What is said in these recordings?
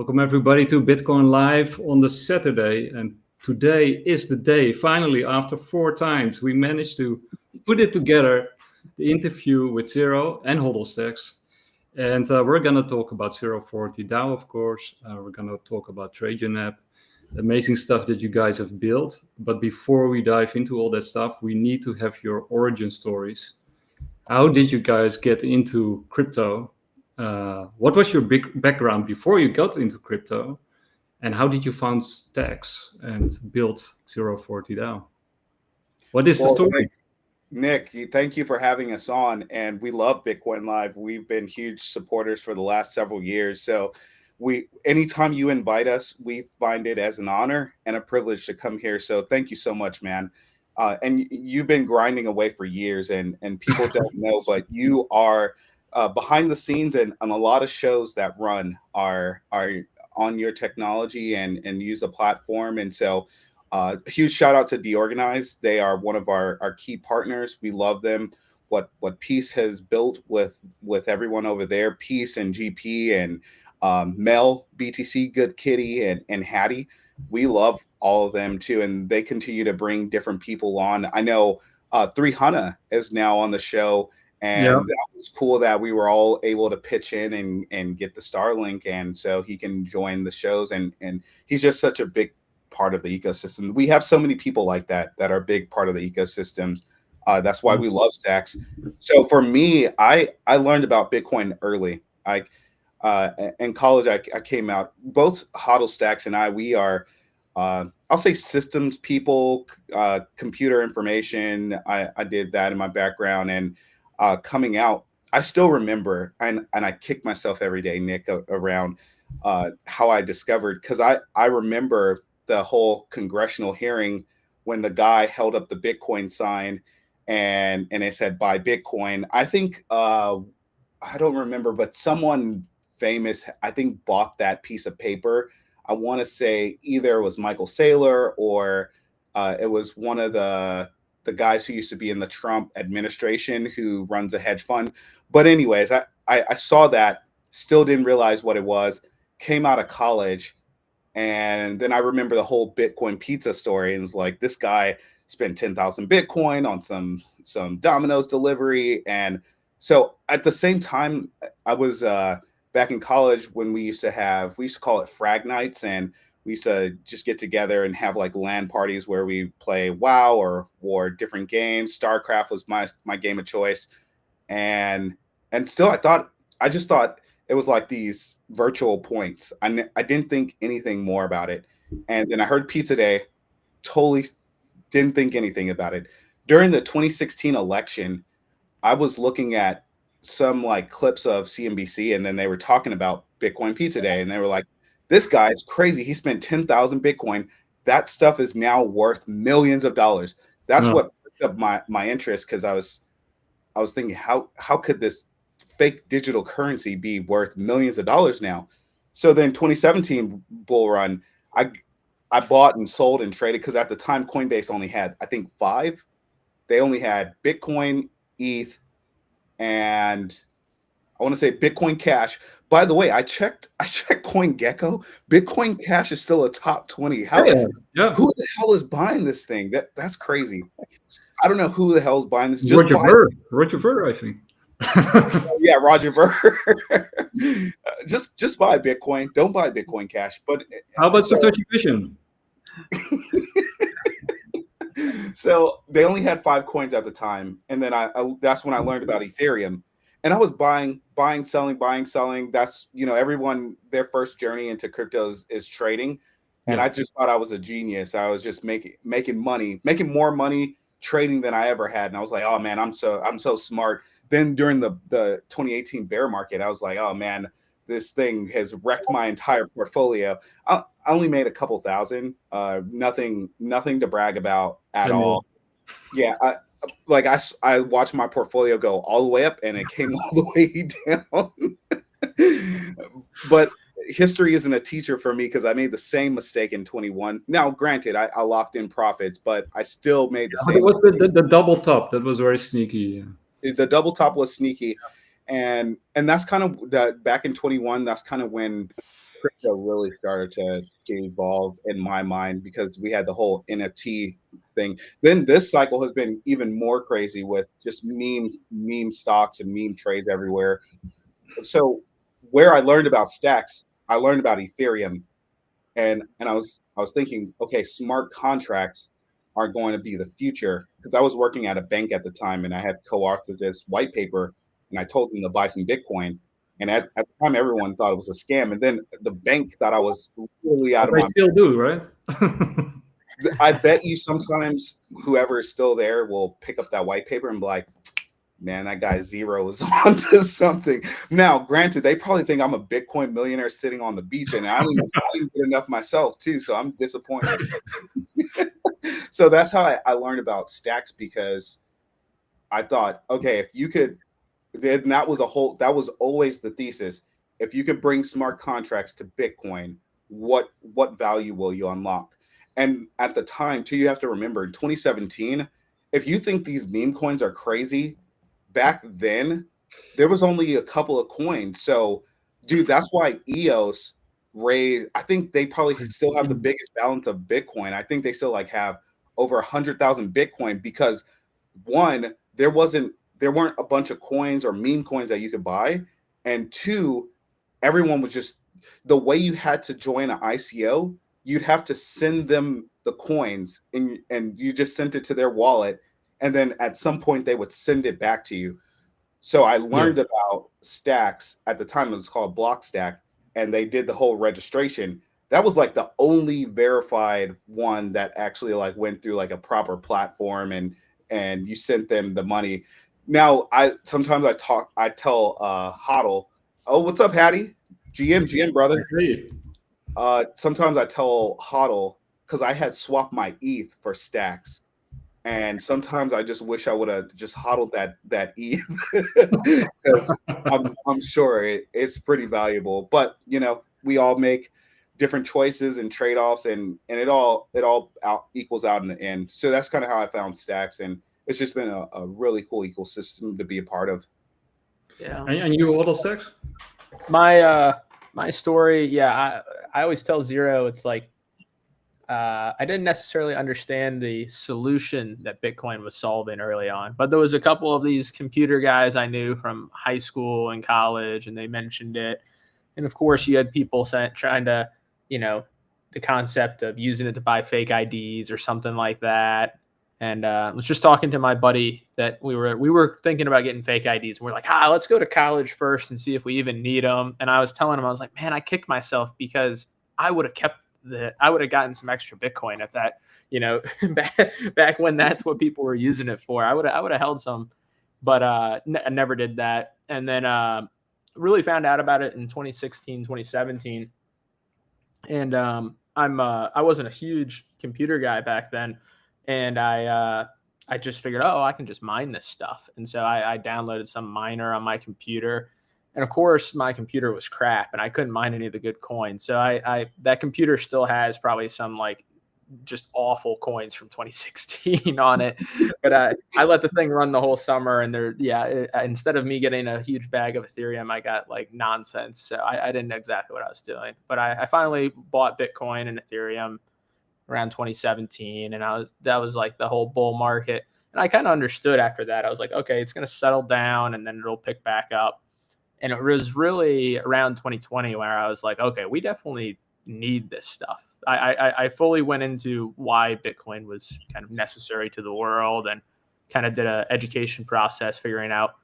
Welcome everybody to Bitcoin Live on the Saturday, and today is the day. Finally, after 4 times, we managed to put it together, the interview with Zero and HodlSTX. And we're going to talk about Zero Authority DAO, of course. We're going to talk about Trajan app, amazing stuff that you guys have built. But before we dive into all that stuff, we need to have your origin stories. How did you guys get into crypto? What was your big background before you got into crypto? And how did you found stacks and build Zero Authority DAO? What is the story? Nick, thank you for having us on. And we love Bitcoin Live. We've been huge supporters for the last several years. So anytime you invite us, we find it as an honor and a privilege to come here. So thank you so much, man. And you've been grinding away for years, and people don't know, but you are behind the scenes, and a lot of shows that run are on your technology and use a platform. And so huge shout out to Deorganized. They are one of our key partners. We love them. What Peace has built with everyone over there, Peace and GP and Mel, BTC, Good Kitty, and Hattie. We love all of them too, and they continue to bring different people on. I know 300 is now on the show, and that was cool that we were all able to pitch in and get the Starlink, and so he can join the shows, and he's just such a big part of the ecosystem. We have so many people like that are a big part of the ecosystems. That's why we love stacks. So for me, I learned about Bitcoin early. In college, I came out, both HodlSTX and we are, I'll say systems people, computer information. I did that in my background, and coming out, I still remember, and I kick myself every day, Nick, around how I discovered, because I remember the whole congressional hearing when the guy held up the Bitcoin sign and it said buy Bitcoin. I think, I don't remember, but someone famous, I think, bought that piece of paper. I want to say either it was Michael Saylor or it was one of the guys who used to be in the Trump administration who runs a hedge fund. But anyways, I saw that, still didn't realize what it was, came out of college, and then I remember the whole Bitcoin pizza story, and was like, this guy spent 10,000 Bitcoin on some Domino's delivery. And so at the same time, I was back in college when we used to call it frag nights, and we used to just get together and have like LAN parties where we play WoW or different games. StarCraft was my game of choice. And still I just thought it was like these virtual points. I didn't think anything more about it. And then I heard Pizza Day, totally didn't think anything about it. During the 2016 election, I was looking at some like clips of CNBC, and then they were talking about Bitcoin Pizza Day, and they were like, this guy's crazy. He spent 10,000 Bitcoin. That stuff is now worth millions of dollars. That's what picked up my interest, because I was thinking, how could this fake digital currency be worth millions of dollars now? So then 2017 bull run, I bought and sold and traded, because at the time Coinbase only had, I think, 5. They only had Bitcoin, ETH, and I want to say Bitcoin Cash. By the way, I checked CoinGecko. Bitcoin Cash is still a top 20. Who the hell is buying this thing? That's crazy. I don't know who the hell is buying this. Roger Ver, I think. Yeah, Roger Ver. just buy Bitcoin. Don't buy Bitcoin Cash. But how about Satoshi Vision? So they only had 5 coins at the time, and then that's when I learned about Ethereum, and I was buying, selling. That's, everyone, their first journey into crypto is trading, and I just thought I was a genius. I was just making more money trading than I ever had, and I was like, oh man, I'm so smart. Then during the 2018 bear market, I was like, oh man, this thing has wrecked my entire portfolio. I only made a couple thousand, nothing to brag about at all. Yeah, I watched my portfolio go all the way up, and it came all the way down. But history isn't a teacher for me, because I made the same mistake in 21. Now, granted, I locked in profits, but I still made the same. It was the double top that was very sneaky. The double top was sneaky, and that's kind of that back in 21. That's kind of when crypto really started to evolve in my mind because we had the whole NFT thing. Then this cycle has been even more crazy with just meme stocks and meme trades everywhere. So where I learned about stacks, I learned about Ethereum, and I was thinking, okay, smart contracts are going to be the future because I was working at a bank at the time and I had co-authored this white paper and I told them to buy some Bitcoin. And at the time, everyone thought it was a scam. And then the bank thought I was really out of They my still do, right? I bet you sometimes whoever is still there will pick up that white paper and be like, man, that guy Zero is onto something. Now, granted, they probably think I'm a Bitcoin millionaire sitting on the beach, and I didn't get enough myself too, so I'm disappointed. So that's how I learned about stacks because I thought, okay, if you could, then that was always the thesis. If you could bring smart contracts to Bitcoin, what value will you unlock? And at the time, too, you have to remember in 2017, if you think these meme coins are crazy, back then there was only a couple of coins. So, dude, that's why EOS raised. I think they probably still have the biggest balance of Bitcoin. I think they still like have over 100,000 Bitcoin because one, there weren't a bunch of coins or meme coins that you could buy, and two, everyone was just the way you had to join an ICO. You'd have to send them the coins, and you just sent it to their wallet, and then at some point they would send it back to you. So I learned about stacks at the time. It was called Blockstack, and they did the whole registration. That was like the only verified one that actually like went through like a proper platform and you sent them the money. Now sometimes I tell Hodl, oh, what's up, Hattie? GM brother. Sometimes I tell Hodl because I had swapped my ETH for stacks. And sometimes I just wish I would have just hodled that ETH because I'm sure it's pretty valuable. But you know, we all make different choices and trade-offs, and it all equals out in the end. So that's kind of how I found stacks, and it's just been a really cool ecosystem to be a part of. Yeah. And you HodlSTX? My story, yeah, I always tell Zero, it's like I didn't necessarily understand the solution that Bitcoin was solving early on, but there was a couple of these computer guys I knew from high school and college, and they mentioned it. And of course, you had people trying to, the concept of using it to buy fake IDs or something like that. And I was just talking to my buddy that we were thinking about getting fake IDs. And we're like, let's go to college first and see if we even need them. And I was telling him, I was like, man, I kicked myself because I would have gotten some extra Bitcoin if that, back when that's what people were using it for. I would have held some, but I never did that. And then really found out about it in 2016, 2017. And I wasn't a huge computer guy back then. And I just figured, I can just mine this stuff. And so I downloaded some miner on my computer. And of course, my computer was crap and I couldn't mine any of the good coins. So that computer still has probably some like just awful coins from 2016 on it. But I let the thing run the whole summer, and instead of me getting a huge bag of Ethereum, I got like nonsense. So I didn't know exactly what I was doing. But I finally bought Bitcoin and Ethereum around 2017, and that was like the whole bull market. And I kind of understood after that. I was like, okay, it's going to settle down and then it'll pick back up. And it was really around 2020 where I was like, okay, we definitely need this stuff. I fully went into why Bitcoin was kind of necessary to the world and kind of did an education process figuring out,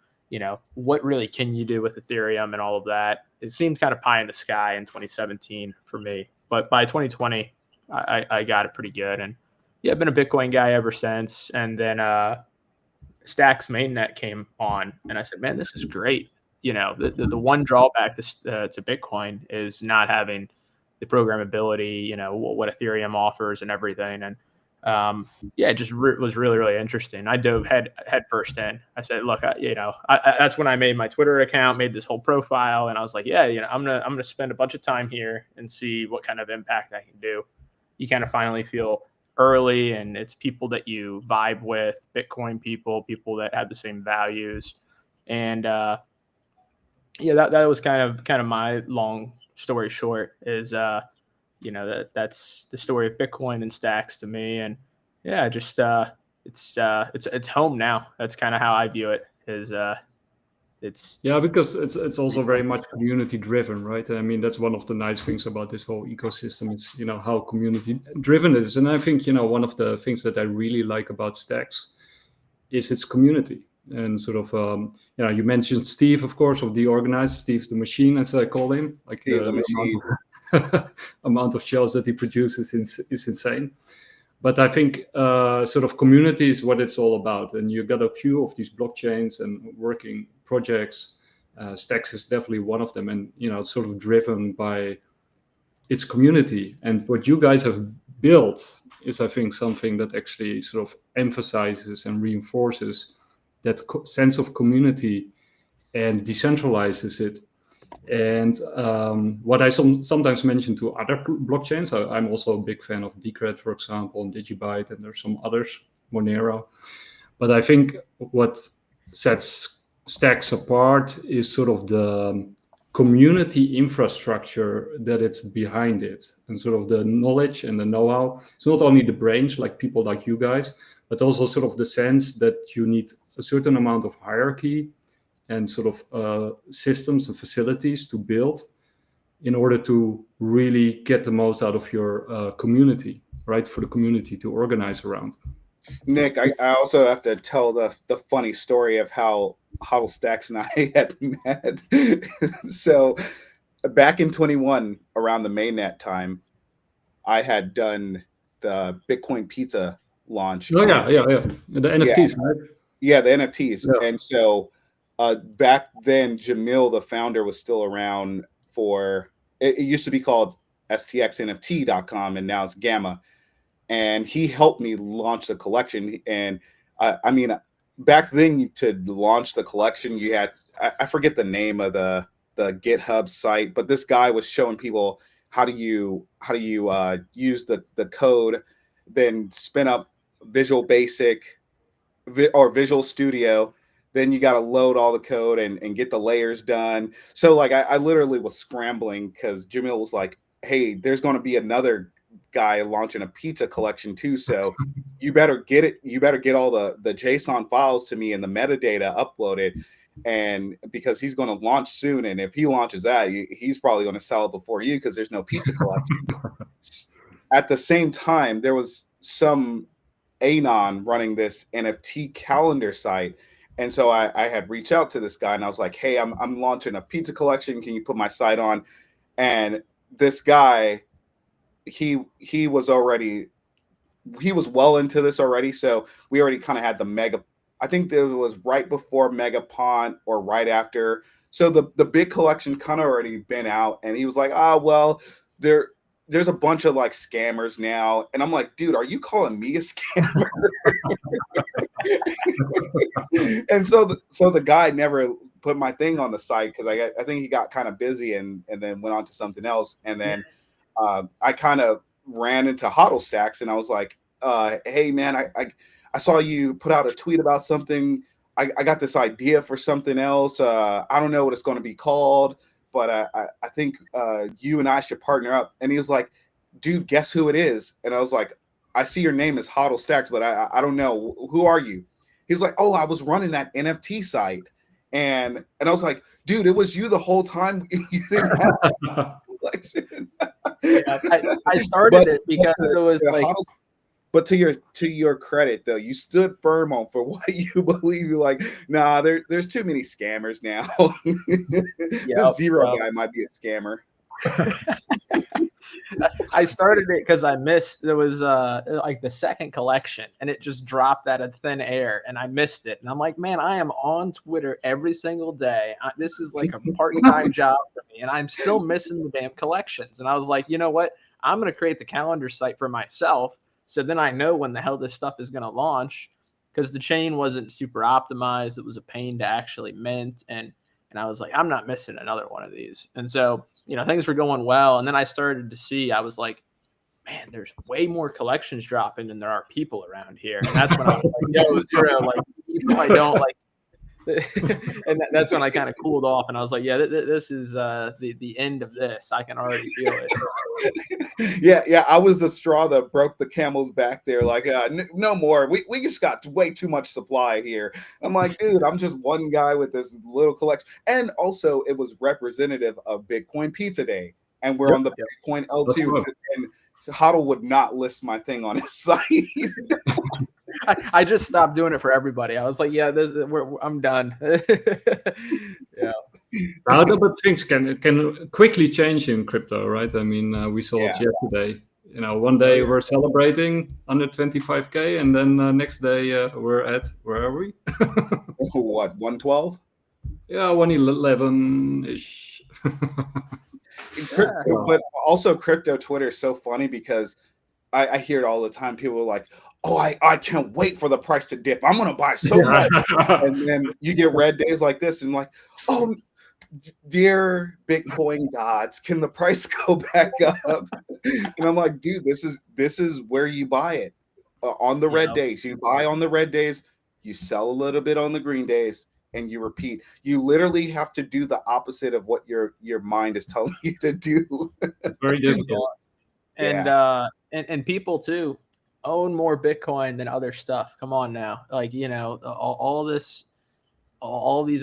what really can you do with Ethereum and all of that. It seemed kind of pie in the sky in 2017 for me. But by 2020, I got it pretty good. And yeah, I've been a Bitcoin guy ever since. And then Stacks mainnet came on and I said, man, this is great. The one drawback to Bitcoin is not having the programmability, what Ethereum offers and everything. And it just was really, really interesting. I dove head first in. I said, look, that's when I made my Twitter account, made this whole profile. And I was like, I'm going to spend a bunch of time here and see what kind of impact I can do. You kind of finally feel early, and it's people that you vibe with, Bitcoin people that have the same values. And yeah, that was kind of my long story short is, that's the story of Bitcoin and stacks to me. And yeah, just, it's home now. That's kind of how I view it is, Yeah, because it's also very much community driven, right? I mean, that's one of the nice things about this whole ecosystem. It's, how community driven it is. And I think, one of the things that I really like about Stacks is its community. And sort of, you mentioned Steve, of course, of the organized, Steve the machine, as I call him. Like the machine. Amount of shells that he produces is insane. But I think sort of community is what it's all about. And you got a few of these blockchains and working projects. Stacks is definitely one of them. And, it's sort of driven by its community. And what you guys have built is, I think, something that actually sort of emphasizes and reinforces that sense of community and decentralizes it. And what I sometimes mention to other blockchains, I'm also a big fan of Decred, for example, and Digibyte, and there's some others, Monero. But I think what sets Stacks apart is sort of the community infrastructure that it's behind it, and sort of the knowledge and the know-how. It's not only the brains, like people like you guys, but also sort of the sense that you need a certain amount of hierarchy and sort of systems and facilities to build in order to really get the most out of your community, right? For the community to organize around. Nick, I also have to tell the funny story of how HodlSTX and I had met. So back in 21, around the mainnet time, I had done the Bitcoin pizza launch. Oh, yeah. The NFTs, right? Yeah, the NFTs. Yeah. And so back then, Jamil, the founder, was still around for, it used to be called stxnft.com, and now it's Gamma. And he helped me launch the collection. And I mean, back then, to launch the collection, you had, I forget the name of the GitHub site, but this guy was showing people how do you use the code, then spin up Visual Basic or Visual Studio. Then you got to load all the code and get the layers done. So like I literally was scrambling because Jamil was like, hey, there's going to be another guy launching a pizza collection too. So you better get it. You better get all the JSON files to me and the metadata uploaded. And because he's going to launch soon. And if he launches that, he's probably going to sell it before you because there's no pizza collection. At the same time, there was some Anon running this NFT calendar site. And so I had reached out to this guy and I was like, hey, I'm launching a pizza collection. Can you put my site on? And this guy, he was well into this already. So we already kind of had the mega, I think it was right before Megapont or right after. So the big collection kind of already been out. And he was like, well, there's a bunch of like scammers now. And I'm like, dude, are you calling me a scammer? And so the guy never put my thing on the site because I think he got kind of busy and then went on to something else. And then I kind of ran into HodlSTX and I was like, hey man, I saw you put out a tweet about something. I got this idea for something else. I don't know what it's going to be called, but I think you and I should partner up. And he was like, dude, guess who it is? And I was like, I see your name is HodlSTX, but I don't know. Who are you? He's like, oh, I was running that NFT site. And I was like, dude, it was you the whole time. You didn't have that collection. Yeah, I started it because it was like. But to your credit, though, you stood firm on for what you believe. You're like, nah, there's too many scammers now. The Zero guy might be a scammer. I started it because I missed, there was like the second collection and it just dropped out of thin air and I missed it. And I'm like, man, I am on Twitter every single day. This is like a part-time job for me and I'm still missing the damn collections. And I was like, you know what? I'm going to create the calendar site for myself. So then I know when the hell this stuff is going to launch because the chain wasn't super optimized. It was a pain to actually mint. And I was like, I'm not missing another one of these. And so, things were going well. And then I started to see, I was like, man, there's way more collections dropping than there are people around here. And that's when I was like, yo, Zero, like, people I don't like, And that's when I kind of cooled off, and I was like, yeah, this is the end of this. I can already feel it. Yeah. I was the straw that broke the camel's back there. Like, no more. We just got way too much supply here. I'm like, dude, I'm just one guy with this little collection. And also, it was representative of Bitcoin Pizza Day, and we're on the Bitcoin L2, and Hodl would not list my thing on his site. I just stopped doing it for everybody. I was like, yeah, I'm done. Yeah. Now, but things can quickly change in crypto, right? I mean, we saw it yesterday. You know, one day we're celebrating under 25K, and then next day we're at, where are we? What, 112? Yeah, 111-ish. But also crypto Twitter is so funny because I hear it all the time. People are like, oh, I can't wait for the price to dip. I'm going to buy so much. And then you get red days like this and like, oh, dear Bitcoin gods, can the price go back up? And I'm like, dude, this is where you buy it on the red days. You buy on the red days, you sell a little bit on the green days, and you repeat. You literally have to do the opposite of what your mind is telling you to do. It's very difficult. And people too own more Bitcoin than other stuff. Come on now. Like, you know, all these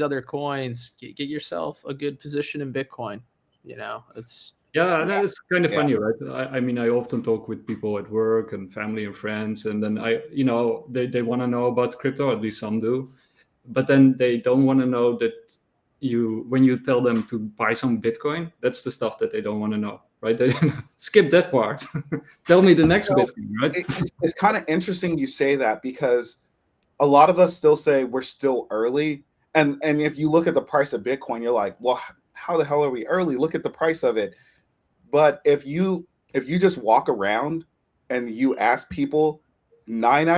other coins, get yourself a good position in Bitcoin. You know, it's it's kind of funny, right? I mean, I often talk with people at work and family and friends, and then they want to know about crypto, at least some do, but then they don't want to know that when you tell them to buy some Bitcoin, that's the stuff that they don't want to know, right? They skip that part. Tell me the next Bitcoin, right? It's kind of interesting you say that, because a lot of us still say we're still early. And if you look at the price of Bitcoin, you're like, well, how the hell are we early? Look at the price of it. But if you just walk around and you ask people, 8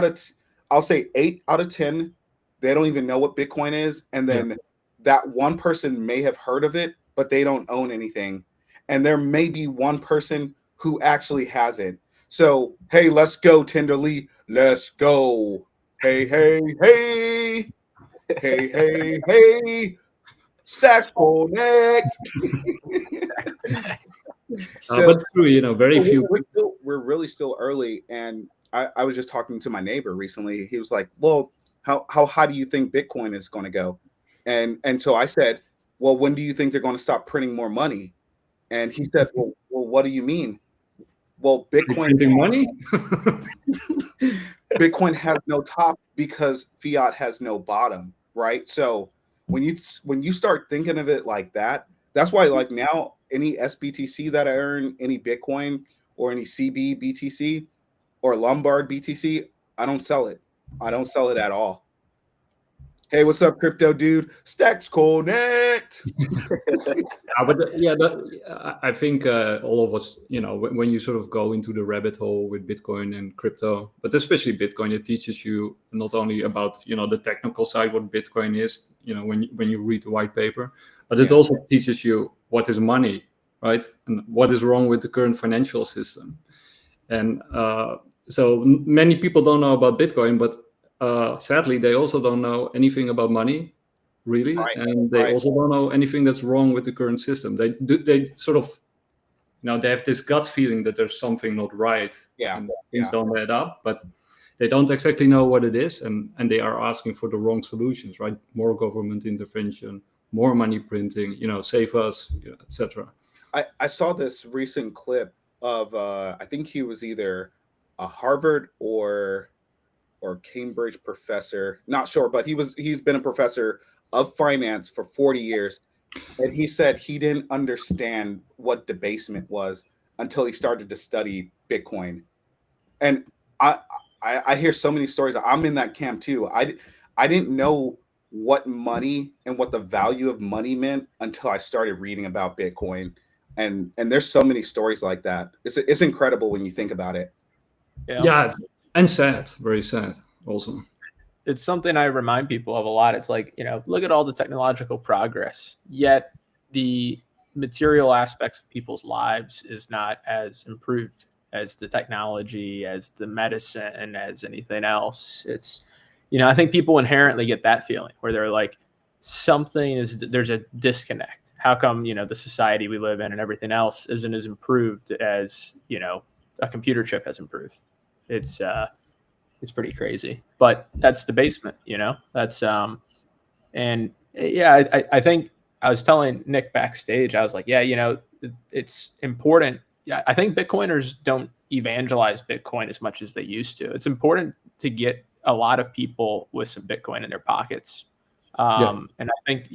out of 10, they don't even know what Bitcoin is. And then that one person may have heard of it, but they don't own anything. And there may be one person who actually has it. So, hey, let's go, Tenderly. Let's go. Hey, hey, hey. Hey, hey, hey. Stacks Connect. But it's true, you know, very few. We're really still early. And I was just talking to my neighbor recently. He was like, well, how high do you think Bitcoin is going to go? And so I said, well, when do you think they're going to stop printing more money? And he said, well, what do you mean? Well, Bitcoin money. Bitcoin has no top because fiat has no bottom, right? So when you start thinking of it like that, that's why, like, now any SBTC that I earn, any Bitcoin or any CB BTC or Lombard BTC, I don't sell it. I don't sell it at all. Hey, what's up, crypto dude? Stacks Connect. I think all of us, you know, when you sort of go into the rabbit hole with Bitcoin and crypto, but especially Bitcoin, it teaches you not only about, you know, the technical side, what Bitcoin is, you know, when you read the white paper, but it also teaches you what is money, right? And what is wrong with the current financial system. And so many people don't know about Bitcoin, but sadly, they also don't know anything about money, really, and they also don't know anything that's wrong with the current system. They sort of, you know, they have this gut feeling that there's something not right, and things don't add up, but they don't exactly know what it is, and they are asking for the wrong solutions, right? More government intervention, more money printing, you know, save us, you know, etc. I saw this recent clip of I think he was either a Harvard or Cambridge professor, not sure, but he's been a professor of finance for 40 years. And he said he didn't understand what debasement was until he started to study Bitcoin. And I hear so many stories. I'm in that camp too. I didn't know what money and what the value of money meant until I started reading about Bitcoin. And there's so many stories like that. It's incredible when you think about it. Yeah. And sad, very sad also. It's something I remind people of a lot. It's like, you know, look at all the technological progress, yet the material aspects of people's lives is not as improved as the technology, as the medicine, as anything else. It's, you know, I think people inherently get that feeling where they're like, there's a disconnect. How come, the society we live in and everything else isn't as improved as, a computer chip has improved? It's pretty crazy, but that's the basement, that's, and yeah, I think I was telling Nick backstage, I was like, yeah, it's important. Yeah. I think Bitcoiners don't evangelize Bitcoin as much as they used to. It's important to get a lot of people with some Bitcoin in their pockets. And I think,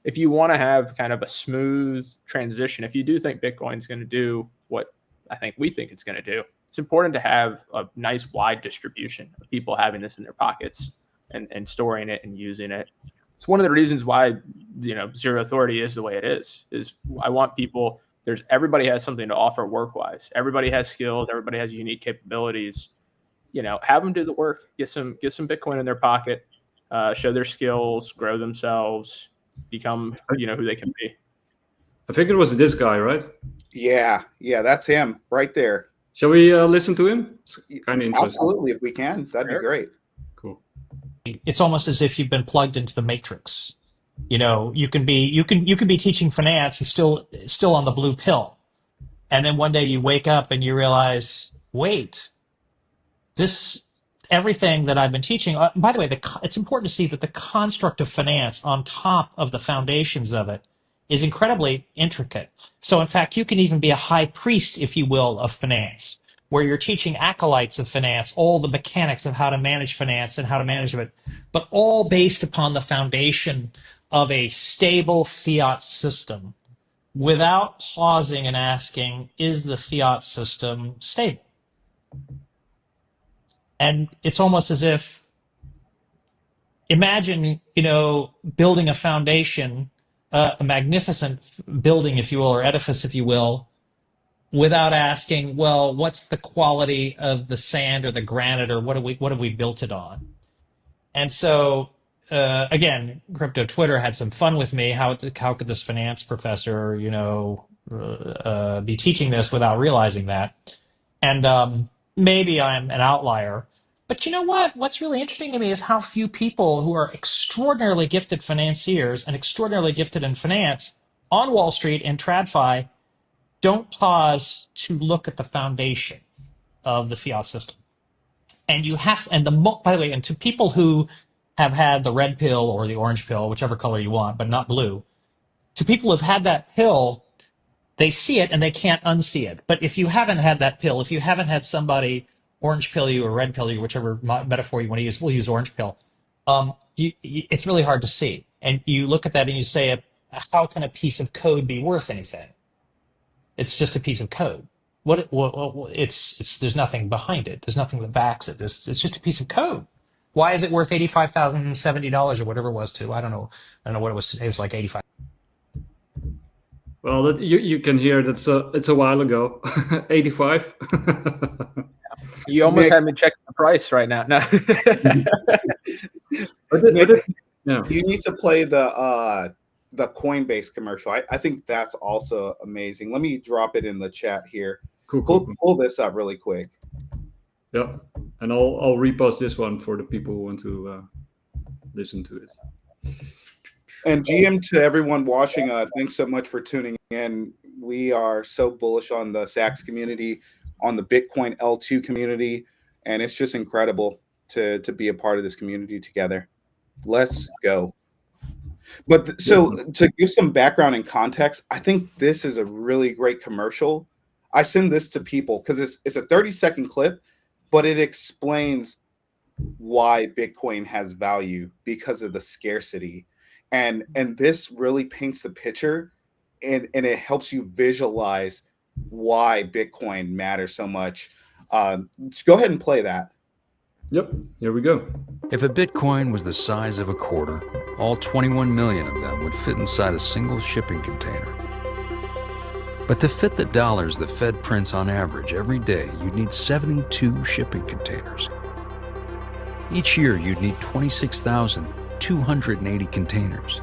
if you want to have kind of a smooth transition, if you do think Bitcoin's going to do what I think we think it's going to do, it's important to have a nice wide distribution of people having this in their pockets and storing it and using it. It's one of the reasons why, Zero Authority is the way it is I want people, everybody has something to offer work-wise. Everybody has skills. Everybody has unique capabilities. Have them do the work, get some Bitcoin in their pocket, show their skills, grow themselves, become, who they can be. I think it was this guy, right? Yeah, that's him right there. Shall we listen to him? It's kind of interesting. Absolutely, if we can, that'd be great. Cool. It's almost as if you've been plugged into the matrix. You can be teaching finance and still on the blue pill, and then one day you wake up and you realize, wait, everything that I've been teaching. By the way, it's important to see that the construct of finance on top of the foundations of it is incredibly intricate. So in fact, you can even be a high priest, if you will, of finance, where you're teaching acolytes of finance, all the mechanics of how to manage finance and how to manage it, but all based upon the foundation of a stable fiat system without pausing and asking, is the fiat system stable? And it's almost as if, imagine, building a foundation, a magnificent building, if you will, or edifice, if you will, without asking, well, what's the quality of the sand or the granite, or what have we built it on? And so, again, crypto Twitter had some fun with me. How could this finance professor, be teaching this without realizing that? And maybe I'm an outlier. But you know what? What's really interesting to me is how few people who are extraordinarily gifted financiers and extraordinarily gifted in finance on Wall Street and TradFi don't pause to look at the foundation of the fiat system. And by the way, and to people who have had the red pill or the orange pill, whichever color you want, but not blue, to people who've had that pill, they see it and they can't unsee it. But if you haven't had that pill, if you haven't had somebody orange pill you or red pill you, whichever metaphor you want to use, we'll use orange pill. It's really hard to see. And you look at that and you say, how can a piece of code be worth anything? It's just a piece of code. There's nothing behind it. There's nothing that backs it. It's just a piece of code. Why is it worth $85,070 or whatever it was to? I don't know what it was. It was like 85. Well, you can hear that's it's a while ago. 85. You almost had me check the price right now. No. You need to play the Coinbase commercial. I think that's also amazing. Let me drop it in the chat here. Cool. Pull this up really quick. Yeah, and I'll repost this one for the people who want to listen to it. And GM to everyone watching, thanks so much for tuning in. We are so bullish on the Saks community, on the Bitcoin L2 community, and it's just incredible to be a part of this community together. Let's go. But so to give some background and context, I think this is a really great commercial. I send this to people because it's a 30-second clip, but it explains why Bitcoin has value because of the scarcity. And this really paints the picture and it helps you visualize why Bitcoin matters so much. Go ahead and play that. Yep, here we go. If a Bitcoin was the size of a quarter, all 21 million of them would fit inside a single shipping container. But to fit the dollars the Fed prints on average every day, you'd need 72 shipping containers. Each year, you'd need 26,280 containers.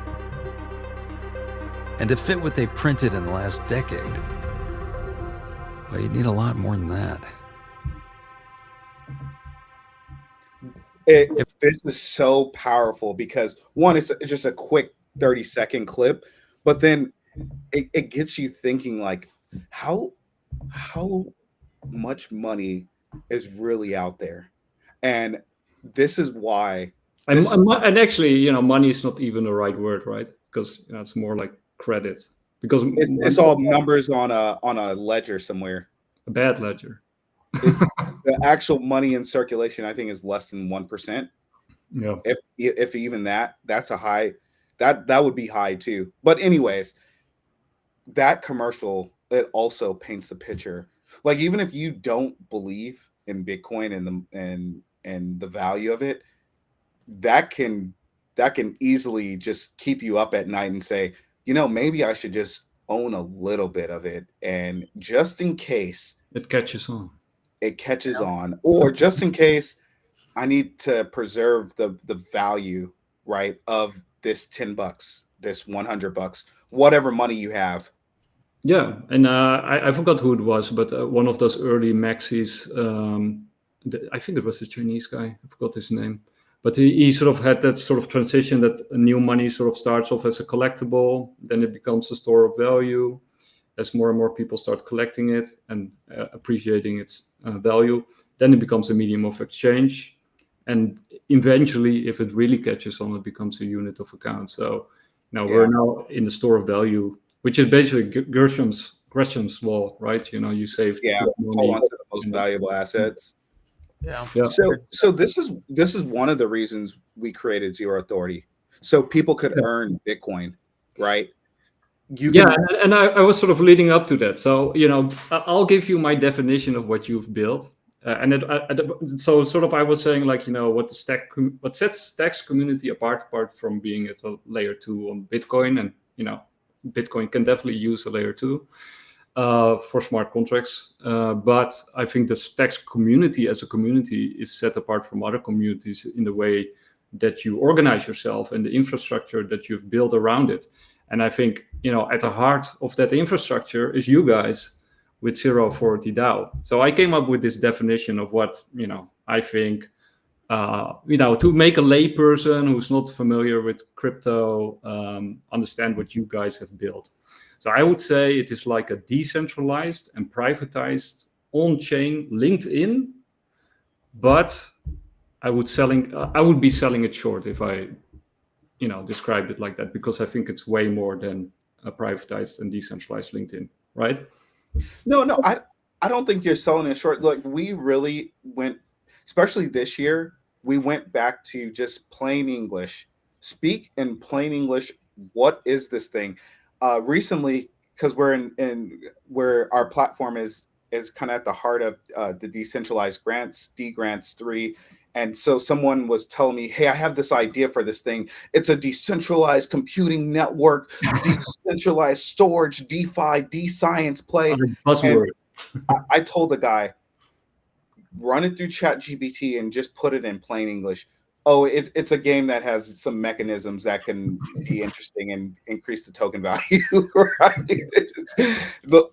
And to fit what they've printed in the last decade, well, you'd need a lot more than that. This is so powerful because one, it's just a quick 30-second clip, but then it gets you thinking like how much money is really out there. And this is why and actually, you know, money is not even the right word, right? Because you know, it's more like credit, because it's all numbers on a ledger somewhere. A bad ledger. The actual money in circulation, I think, is less than 1%. Yeah. If even that's a high, that would be high too. But anyways, that commercial, it also paints the picture. Like, even if you don't believe in Bitcoin and the value of it, that can easily just keep you up at night and say, you know, maybe I should just own a little bit of it, and just in case it catches on. Or just in case I need to preserve the value, right, of this $10, this $100, whatever money you have. Yeah, and I forgot who it was, but one of those early maxis, I think it was a Chinese guy, I forgot his name, but he sort of had that sort of transition that new money sort of starts off as a collectible, then it becomes a store of value. As more and more people start collecting it and appreciating its value, then it becomes a medium of exchange. And eventually, if it really catches on, it becomes a unit of account. So now we're now in the store of value, which is basically Gresham's law, right? You know, you save hold on to the most valuable assets. Yeah. So this is one of the reasons we created Zero Authority, so people could earn Bitcoin, right? And I was sort of leading up to that. So, you know, I'll give you my definition of what you've built. So sort of I was saying, like, you know, what sets Stacks community apart from being at a layer 2 on Bitcoin. And, you know, Bitcoin can definitely use a layer 2 for smart contracts. But I think the Stacks community as a community is set apart from other communities in the way that you organize yourself and the infrastructure that you've built around it. And I think, you know, at the heart of that infrastructure is you guys with Zero Authority DAO. So I came up with this definition of what, you know, I think, you know, to make a layperson who's not familiar with crypto understand what you guys have built. So I would say it is like a decentralized and privatized on-chain LinkedIn, but I would be selling it short if I, you know, described it like that, because I think it's way more than a privatized and decentralized LinkedIn, right? No, I don't think you're selling it short. Look, we really went, especially this year, we went back to just plain English. Speak in plain English. What is this thing? Recently, because we're in where our platform is kind of at the heart of the decentralized grants, D grants 3. And so someone was telling me, hey, I have this idea for this thing. It's a decentralized computing network, decentralized storage, DeFi, D-science play. And I told the guy, run it through ChatGPT and just put it in plain English. Oh, it's a game that has some mechanisms that can be interesting and increase the token value, right? But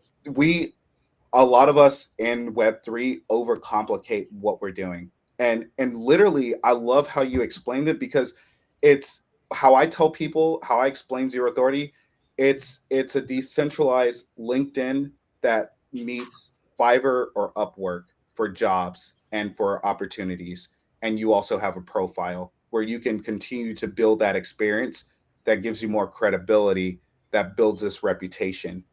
a lot of us in Web3 overcomplicate what we're doing. And literally, I love how you explained it, because it's how I tell people, how I explain Zero Authority. It's a decentralized LinkedIn that meets Fiverr or Upwork for jobs and for opportunities. And you also have a profile where you can continue to build that experience that gives you more credibility, that builds this reputation.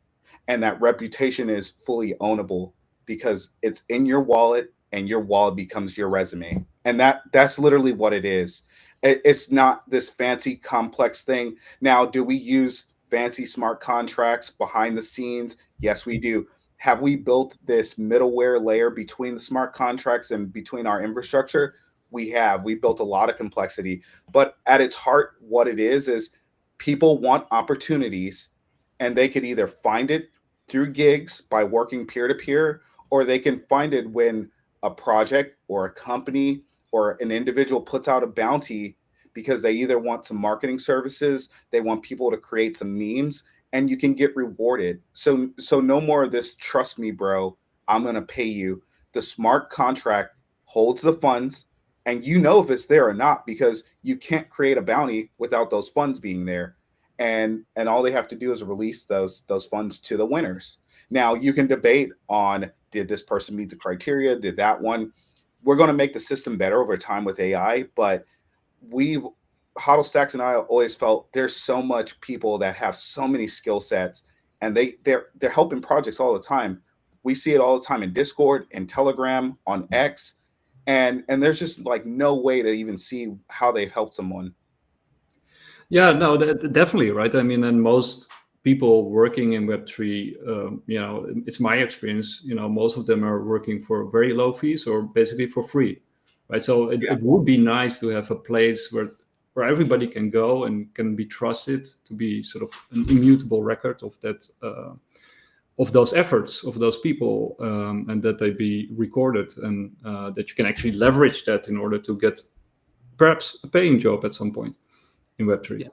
And that reputation is fully ownable because it's in your wallet, and your wallet becomes your resume. And that's literally what it is. It's not this fancy, complex thing. Now, do we use fancy smart contracts behind the scenes? Yes, we do. Have we built this middleware layer between the smart contracts and between our infrastructure? We have. We built a lot of complexity. But at its heart, what it is people want opportunities, and they could either find it through gigs by working peer-to-peer, or they can find it when a project or a company or an individual puts out a bounty because they either want some marketing services, they want people to create some memes, and you can get rewarded. So no more of this, trust me, bro, I'm going to pay you. The smart contract holds the funds, and you know if it's there or not, because you can't create a bounty without those funds being there. and all they have to do is release those funds to the winners. Now you can debate on, did this person meet the criteria? Did that one? We're going to make the system better over time with AI, but HodlSTX and I always felt there's so much people that have so many skill sets, and they're helping projects all the time. We see it all the time in Discord, in Telegram, on X, and there's just like no way to even see how they've helped someone. Yeah, no, definitely, right? I mean, and most people working in Web3, you know, it's my experience, you know, most of them are working for very low fees or basically for free, right? So it would be nice to have a place where everybody can go and can be trusted to be sort of an immutable record of that, of those efforts of those people, and that they be recorded, and that you can actually leverage that in order to get perhaps a paying job at some point in Web3. Yeah,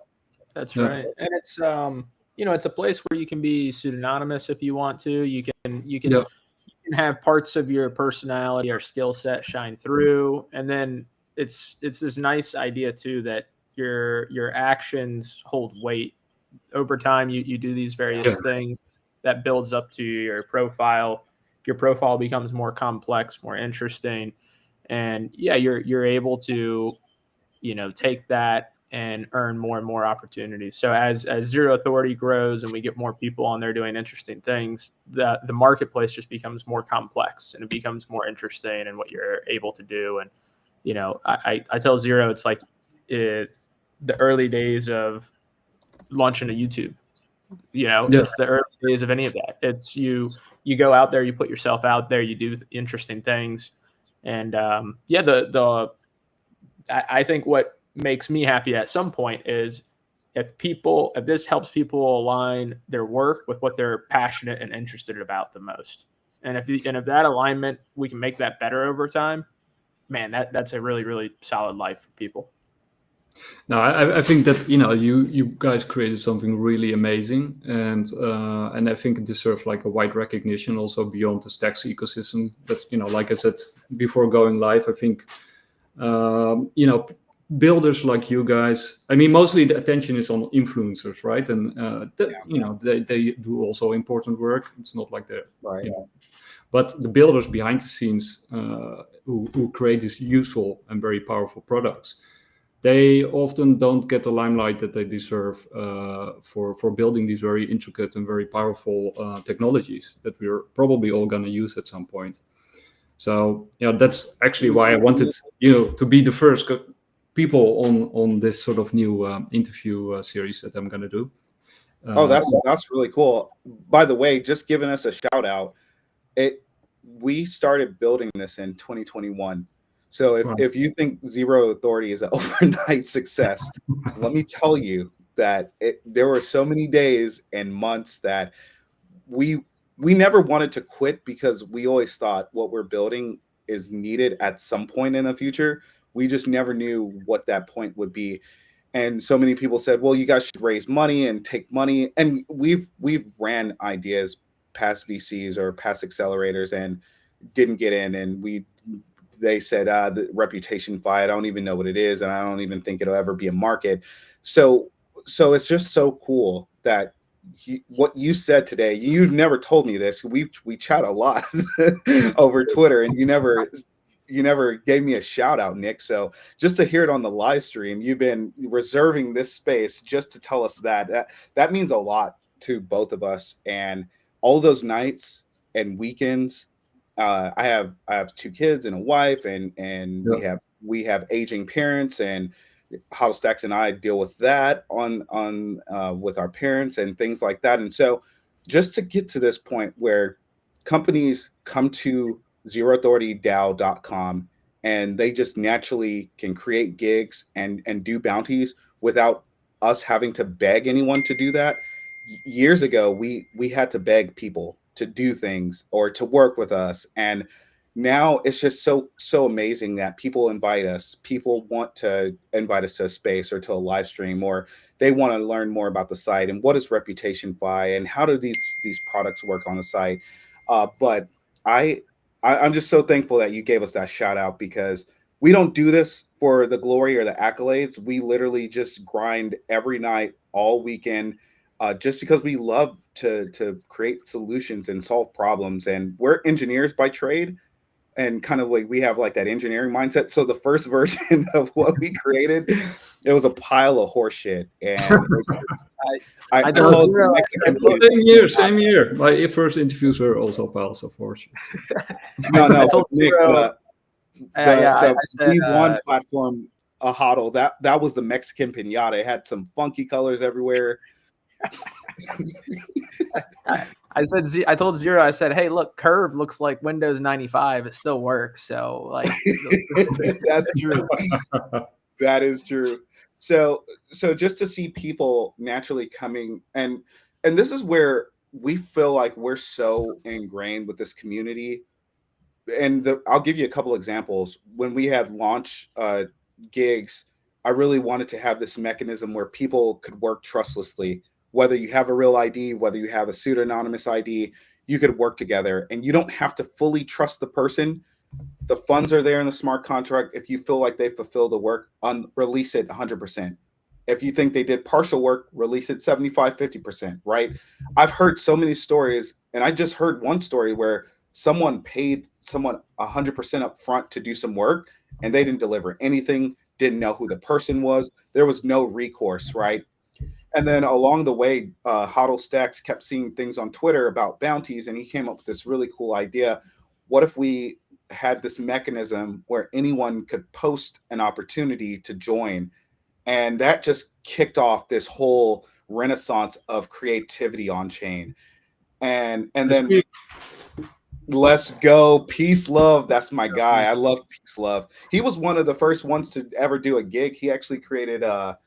that's right. And it's you know, it's a place where you can be pseudonymous if you want to. You can have parts of your personality or skill set shine through, and then it's this nice idea too that your actions hold weight over time. You do these various things that builds up to your profile. Your profile becomes more complex, more interesting, and you're able to, you know, take that and earn more and more opportunities. So as Zero Authority grows and we get more people on there doing interesting things, the marketplace just becomes more complex and it becomes more interesting in what you're able to do. And, you know, I tell Zero, it's like the early days of launching a YouTube, you know, it's the early days of any of that. It's you go out there, you put yourself out there, you do interesting things. And I think what makes me happy at some point is if this helps people align their work with what they're passionate and interested about the most. And if that alignment, we can make that better over time, man, that's a really, really solid life for people. No, I think that, you know, you guys created something really amazing, and I think it deserves like a wide recognition also beyond the Stacks ecosystem. But, you know, like I said before going live, I think you know, builders like you guys, I mean, mostly the attention is on influencers, right? And you know, they do also important work. It's not like they're right. You know, but the builders behind the scenes who create these useful and very powerful products, they often don't get the limelight that they deserve for building these very intricate and very powerful technologies that we're probably all going to use at some point. So, you know, that's actually why I wanted, you know, to be the first people on this sort of new interview series that I'm going to do. That's really cool. By the way, just giving us a shout out. We started building this in 2021. So if you think Zero Authority is an overnight success, let me tell you that there were so many days and months that we never wanted to quit, because we always thought what we're building is needed at some point in the future. We just never knew what that point would be. And so many people said, well, you guys should raise money and take money. And we've ran ideas past VCs or past accelerators and didn't get in. And they said, the ReputationFI, I don't even know what it is, and I don't even think it'll ever be a market. So it's just so cool that what you said today, you've never told me this. We chat a lot over Twitter, and you never gave me a shout out, Nick. So just to hear it on the live stream, you've been reserving this space just to tell us that means a lot to both of us. And all those nights and weekends, I have 2 kids and a wife, and we have aging parents, and HodlSTX and I deal with that on with our parents and things like that. And so just to get to this point where companies come to ZeroAuthorityDAO.com and they just naturally can create gigs and do bounties without us having to beg anyone to do that. Years ago, we had to beg people to do things or to work with us, and now it's just so amazing that people invite us. People want to invite us to a space or to a live stream, or they want to learn more about the site and what is ReputationFI and how do these products work on the site. But I'm just so thankful that you gave us that shout out, because we don't do this for the glory or the accolades. We literally just grind every night, all weekend, just because we love to create solutions and solve problems. And we're engineers by trade, and kind of like we have like that engineering mindset. So the first version of what we created, it was a pile of horse shit. And I call it the Mexican Same year. My first interviews were also piles of horse shit. No, I told Nick, Zero, the said, V1 platform, a HODL, that was the Mexican pinata. It had some funky colors everywhere. I told Zero, I said, hey, look, Curve looks like Windows 95. It still works. So like, that's true. That is true. So just to see people naturally coming, and this is where we feel like we're so ingrained with this community. And I'll give you a couple examples. When we had launch gigs, I really wanted to have this mechanism where people could work trustlessly. Whether you have a real ID, whether you have a pseudonymous ID, you could work together, and you don't have to fully trust the person. The funds are there in the smart contract. If you feel like they fulfill the work, release it 100%. If you think they did partial work, release it 75, 50%, right? I've heard so many stories, and I just heard one story where someone paid someone 100% up front to do some work, and they didn't deliver anything, didn't know who the person was. There was no recourse, right? And then along the way, HodlSTX kept seeing things on Twitter about bounties, and he came up with this really cool idea. What if we had this mechanism where anyone could post an opportunity to join? And that just kicked off this whole renaissance of creativity on chain. And then let's go, Peace Love. That's my guy. I love Peace Love. He was one of the first ones to ever do a gig. He actually created a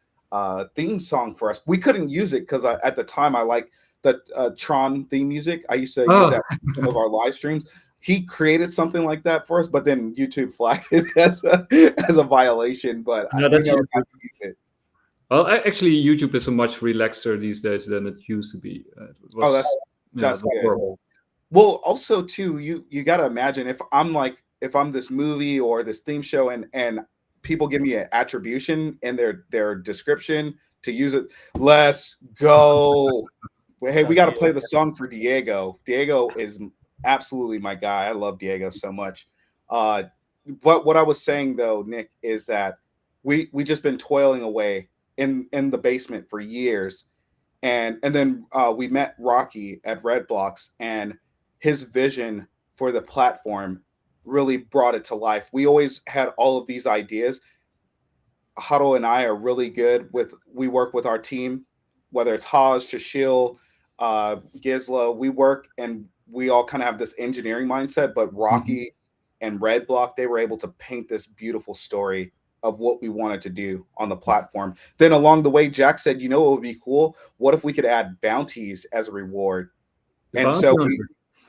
theme song for us. We couldn't use it because at the time I like the Tron theme music. I used to use that for some of our live streams. He created something like that for us, but then YouTube flagged it as a violation. But no, we never got to use it. Well, actually, YouTube is a much relaxer these days than it used to be. That's good. Horrible. Well, also too, you got to imagine if I'm this movie or this theme show and people give me an attribution in their description to use it. Let's go. Hey, we got to play the song for Diego. Diego is absolutely my guy. I love Diego so much. But what I was saying though, Nick, is that we just been toiling away in the basement for years. And then we met Rocky at Redblocks, and his vision for the platform really brought it to life. We always had all of these ideas. Hodl and I are really good we work with our team, whether it's Haj, Shashil, Gizlo, we work and we all kind of have this engineering mindset, but Rocky and Redblock, they were able to paint this beautiful story of what we wanted to do on the platform. Then along the way, Jack said, you know what would be cool? What if we could add bounties as a reward? And so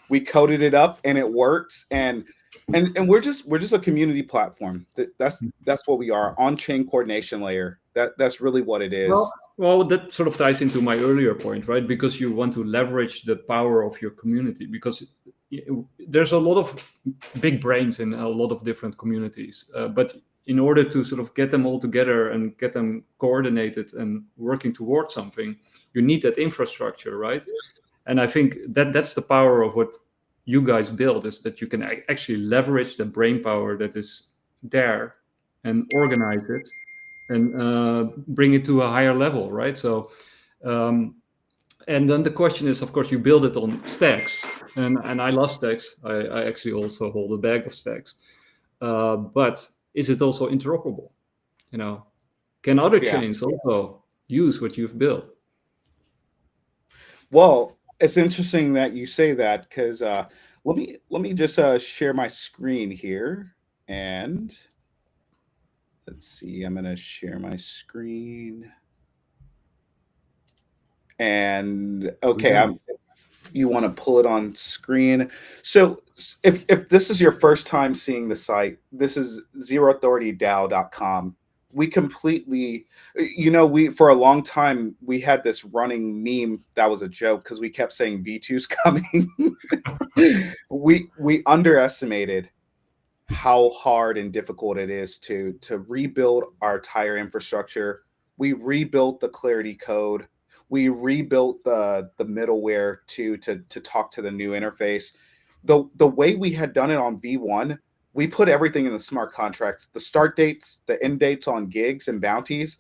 we coded it up and it works. And we're just a community platform. That's what we are, on-chain coordination layer. That's really what it is. Well, that sort of ties into my earlier point, right? Because you want to leverage the power of your community, because there's a lot of big brains in a lot of different communities. But in order to sort of get them all together and get them coordinated and working towards something, you need that infrastructure, right? And I think that's the power of what you guys build, is that you can actually leverage the brain power that is there and organize it and bring it to a higher level, right? So, and then the question is, of course, you build it on stacks, and I love stacks. I actually also hold a bag of stacks, but is it also interoperable? Can other chains also use what you've built? Well, it's interesting that you say that, because let me just share my screen here, and let's see. I'm going to share my screen, and okay, you want to pull it on screen. So if this is your first time seeing the site, this is ZeroAuthorityDAO.com. We completely, for a long time, we had this running meme that was a joke because we kept saying V2's coming. we underestimated how hard and difficult it is to rebuild our entire infrastructure. We rebuilt the Clarity code. We rebuilt the middleware to talk to the new interface. The way we had done it on V1, we put everything in the smart contracts, the start dates, the end dates on gigs and bounties,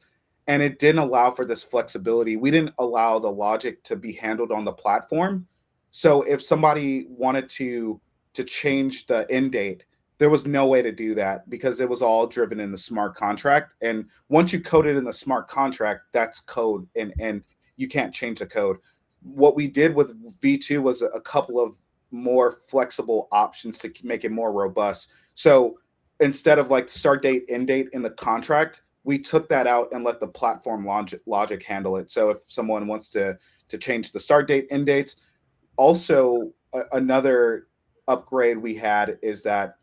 and it didn't allow for this flexibility. We didn't allow the logic to be handled on the platform. So if somebody wanted to change the end date, there was no way to do that because it was all driven in the smart contract. And once you code it in the smart contract, that's code, and you can't change the code. What we did with V2 was a couple of more flexible options to make it more robust. So instead of like start date, end date in the contract, we took that out and let the platform logic handle it. So if someone wants to change the start date, end dates, also another upgrade we had is that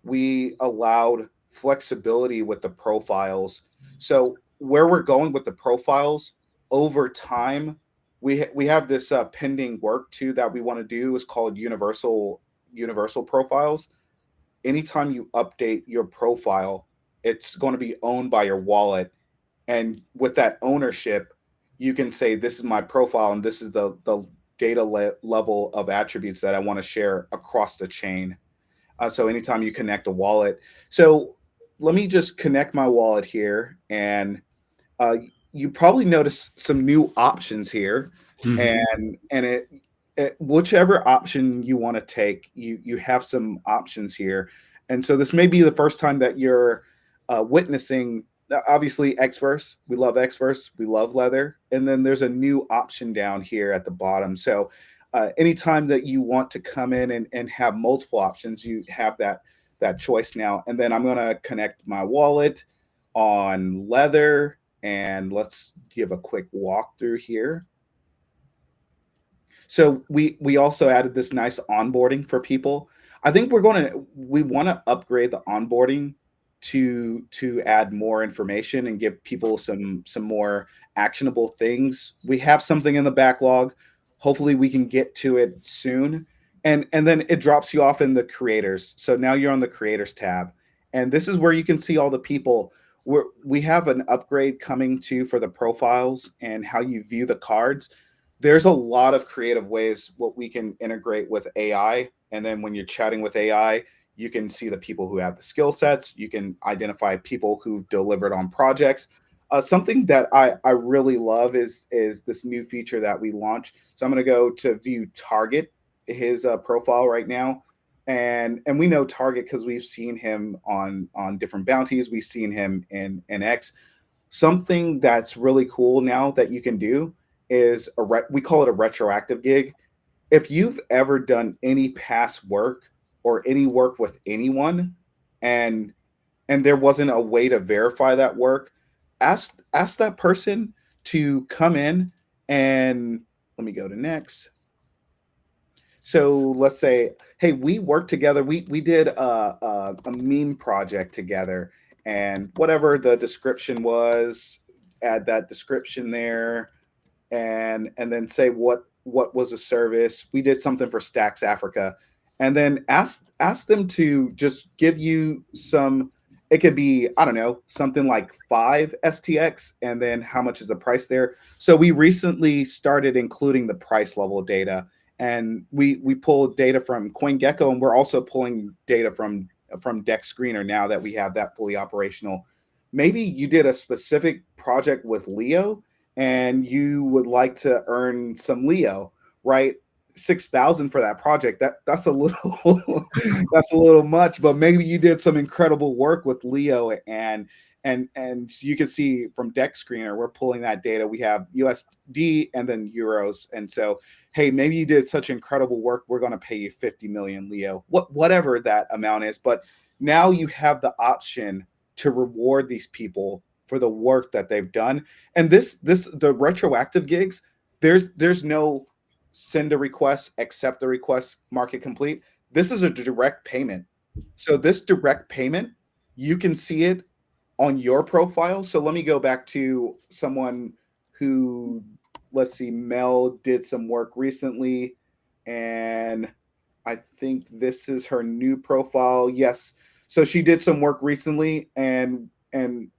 we allowed flexibility with the profiles. So where we're going with the profiles over time, we have this pending work too that we want to do is called universal profiles. Anytime you update your profile, it's going to be owned by your wallet, and with that ownership, you can say this is my profile and this is the data level of attributes that I want to share across the chain. So anytime you connect a wallet, so let me just connect my wallet here, and you probably notice some new options here, and it whichever option you want to take, you have some options here, and so this may be the first time that you're witnessing. Obviously, Xverse, we love Xverse, we love leather, and then there's a new option down here at the bottom. So anytime that you want to come in and have multiple options, you have that choice now. And then I'm going to connect my wallet on leather, and let's give a quick walkthrough here. So we also added this nice onboarding for people. I think we want to upgrade the onboarding to add more information and give people some more actionable things. We have something in the backlog. Hopefully we can get to it soon. And then it drops you off in the creators. So now you're on the creators tab. And this is where you can see all the people. We have an upgrade coming too for the profiles and how you view the cards. There's a lot of creative ways what we can integrate with AI. And then when you're chatting with AI, you can see the people who have the skill sets. You can identify people who've delivered on projects. Something that I really love is this new feature that we launched. So I'm going to go to view Target, his profile right now. And we know Target because we've seen him on different bounties. We've seen him in X. Something that's really cool now that you can do is we call it a retroactive gig. If you've ever done any past work or any work with anyone, and there wasn't a way to verify that work, ask that person to come in, and let me go to next. So let's say, hey, we worked together. We did a meme project together, and whatever the description was, add that description there, and then say what was the service. We did something for Stacks Africa, and then ask them to just give you some. It could be, I don't know, something like 5 STX, and then how much is the price there. So we recently started including the price level data, and we pulled data from CoinGecko, and we're also pulling data from Dex Screener now that we have that fully operational. Maybe you did a specific project with Leo, and you would like to earn some Leo, right? 6,000 for that project. That's a little that's a little much, but maybe you did some incredible work with Leo, and you can see from Dex Screener, we're pulling that data. We have USD and then euros, and so hey, maybe you did such incredible work. We're going to pay you 50 million Leo, whatever that amount is. But now you have the option to reward these people for the work that they've done. And the retroactive gigs, there's no send a request, accept the request, market complete. This is a direct payment. So this direct payment, you can see it on your profile. So let me go back to someone who, let's see, Mel did some work recently, and I think this is her new profile. Yes. So she did some work recently, and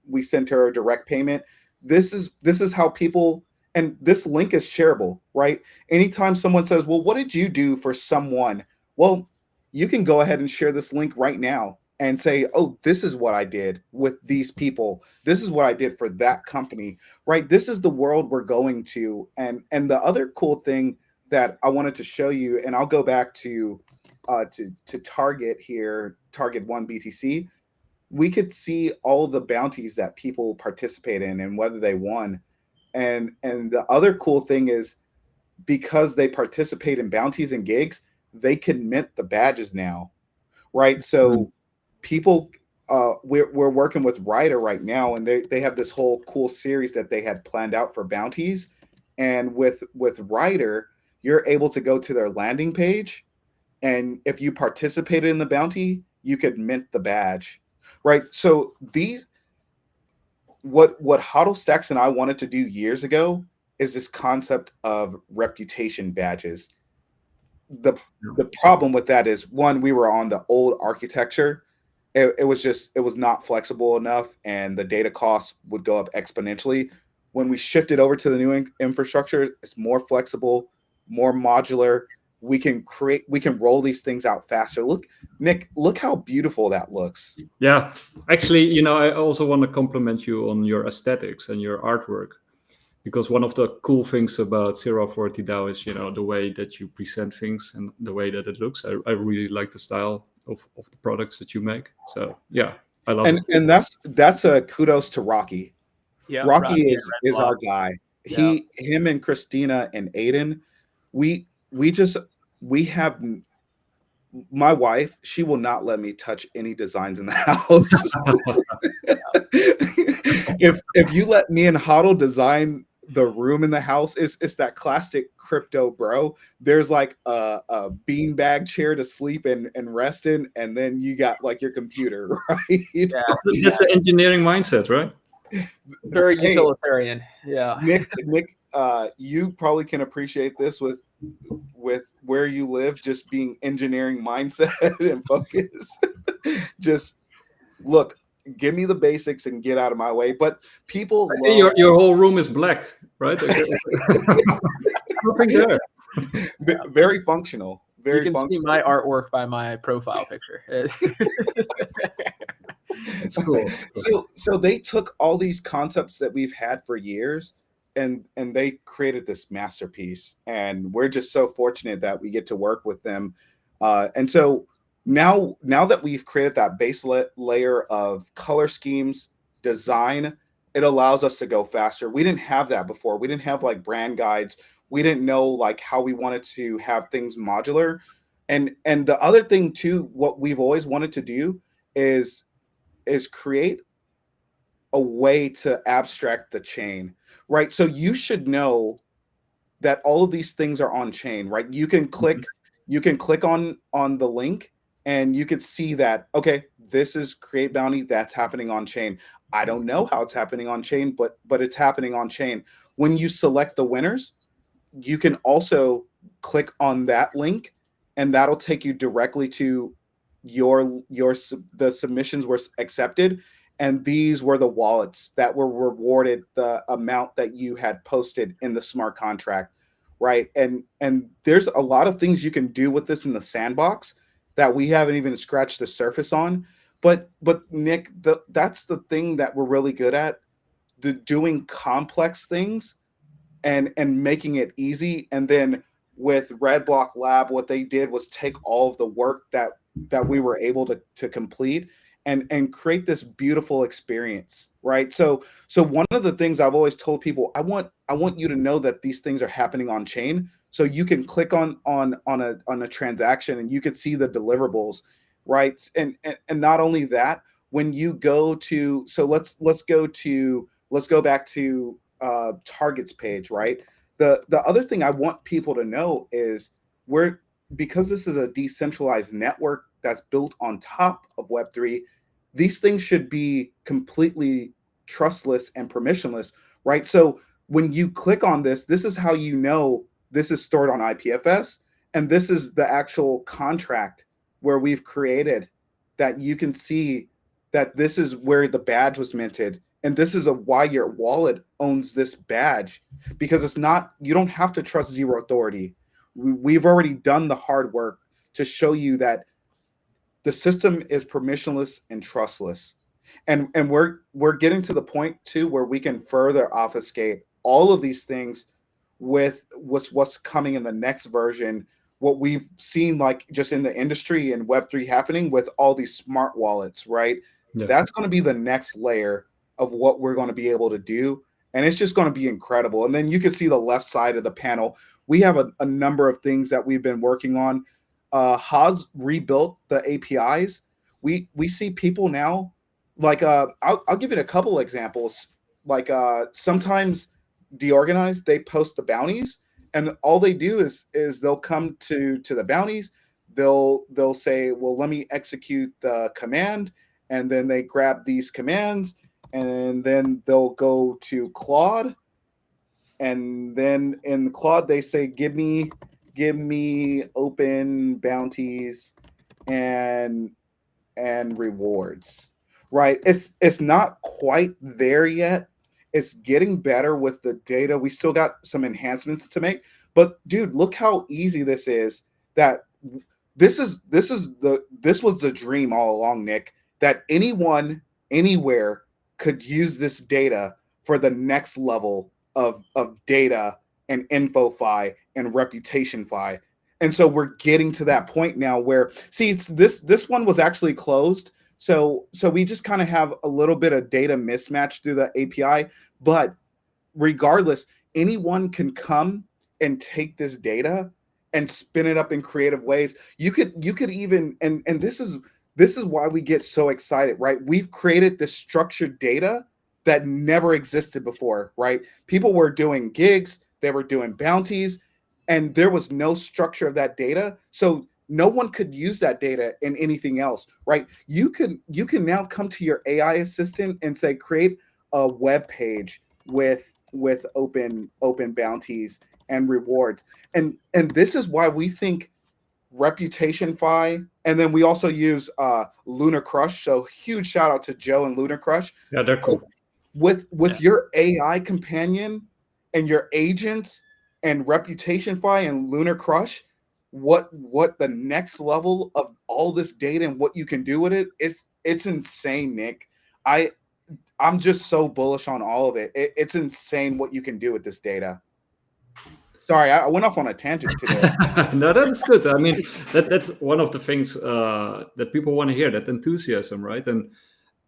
we sent her a direct payment. This is how people, and this link is shareable, right? Anytime someone says, well, what did you do for someone? Well, you can go ahead and share this link right now and say, oh, this is what I did with these people. This is what I did for that company, right? This is the world we're going to. And the other cool thing that I wanted to show you, and I'll go back to Target here, Target 1 BTC. We could see all the bounties that people participate in and whether they won. And the other cool thing is, because they participate in bounties and gigs, they can mint the badges now, right? So people, we're working with Ryder right now, and they have this whole cool series that they had planned out for bounties. And with Ryder, you're able to go to their landing page, and if you participated in the bounty, you could mint the badge, right? So what HodlSTX and I wanted to do years ago is this concept of reputation badges. The problem with that is, one, we were on the old architecture. It was not flexible enough, and the data costs would go up exponentially. When we shifted over to the new infrastructure, it's more flexible, more modular. We can roll these things out faster. Look, Nick, look how beautiful that looks. Yeah, actually, I also want to compliment you on your aesthetics and your artwork, because one of the cool things about Zero Authority DAO is, the way that you present things and the way that it looks. I really like the style of the products that you make. So yeah, I love it. And that's a kudos to Rocky. Yeah, Rocky is our guy. Yeah. Him and Christina and Aiden, we have, my wife, she will not let me touch any designs in the house. If you let me and Hodl design the room in the house, it's that classic crypto bro. There's like a beanbag chair to sleep and rest in, and then you got like your computer, right? Yeah. That's the engineering mindset, right? Very utilitarian. Yeah. Nick, you probably can appreciate this with where you live, just being engineering mindset and focus. Just look, give me the basics and get out of my way. But people love... your whole room is black, right? Nothing there. Very functional. Very you can functional. see my artwork by my profile picture. It's cool. So they took all these concepts that we've had for years, and they created this masterpiece, and we're just so fortunate that we get to work with them. And so now that we've created that base layer of color schemes, design, it allows us to go faster. We didn't have that before. We didn't have like brand guides. We didn't know like how we wanted to have things modular. And the other thing too, what we've always wanted to do is create a way to abstract the chain, right? So you should know that all of these things are on chain, right? You can click on the link, and you could see that, okay, this is create bounty, that's happening on chain. I don't know how it's happening on chain, but it's happening on chain. When you select the winners, you can also click on that link, and that'll take you directly to the submissions were accepted, and these were the wallets that were rewarded the amount that you had posted in the smart contract, right? And there's a lot of things you can do with this in the sandbox that we haven't even scratched the surface on. But Nick, that's the thing that we're really good at, doing complex things and making it easy. And then with Red Block Lab, what they did was take all of the work that we were able to complete and create this beautiful experience, right? So one of the things I've always told people, I want you to know that these things are happening on chain. So you can click on a transaction and you could see the deliverables, right? And not only that, when you go to, so let's go back to Target's page, right? The other thing I want people to know is because this is a decentralized network that's built on top of Web3, these things should be completely trustless and permissionless, right? So when you click on this is how you know this is stored on IPFS, and this is the actual contract where we've created that you can see that this is where the badge was minted. And this is why your wallet owns this badge, because it's not, you don't have to trust Zero Authority. We've already done the hard work to show you that the system is permissionless and trustless. And we're getting to the point too where we can further obfuscate all of these things with what's coming in the next version, what we've seen like just in the industry and Web3 happening with all these smart wallets, right? Yeah. That's going to be the next layer of what we're going to be able to do. And it's just going to be incredible. And then you can see the left side of the panel. We have a number of things that we've been working on. Hod's rebuilt the APIs. We see people now, like I'll give you a couple examples. Like sometimes Deorganized, they post the bounties, and all they do is they'll come to the bounties. They'll say, well, let me execute the command, and then they grab these commands, and then they'll go to Claude, and then in Claude they say, give me open bounties and rewards, right? It's not quite there yet. It's getting better with the data. We still got some enhancements to make, but dude, look how easy this is. That this was the dream all along, Nick, that anyone anywhere could use this data for the next level of data and InfoFi and ReputationFI. And so we're getting to that point now where, see, it's this one was actually closed. So we just kind of have a little bit of data mismatch through the API, but regardless, anyone can come and take this data and spin it up in creative ways. You could even, and this is why we get so excited, right? We've created this structured data that never existed before, right? People were doing gigs, they were doing bounties, and there was no structure of that data. So no one could use that data in anything else, right? You can now come to your AI assistant and say, create a web page with open bounties and rewards. And this is why we think ReputationFI, and then we also use Lunar Crush. So huge shout out to Joe and Lunar Crush. Yeah, they're cool. With your AI companion and your agents and ReputationFI and Lunar Crush, what the next level of all this data and what you can do with it is, it's insane, Nick. I'm just so bullish on all of it. It's insane what you can do with this data. Sorry, I went off on a tangent today. No, that's good. I mean, that's one of the things that people want to hear, that enthusiasm, right? And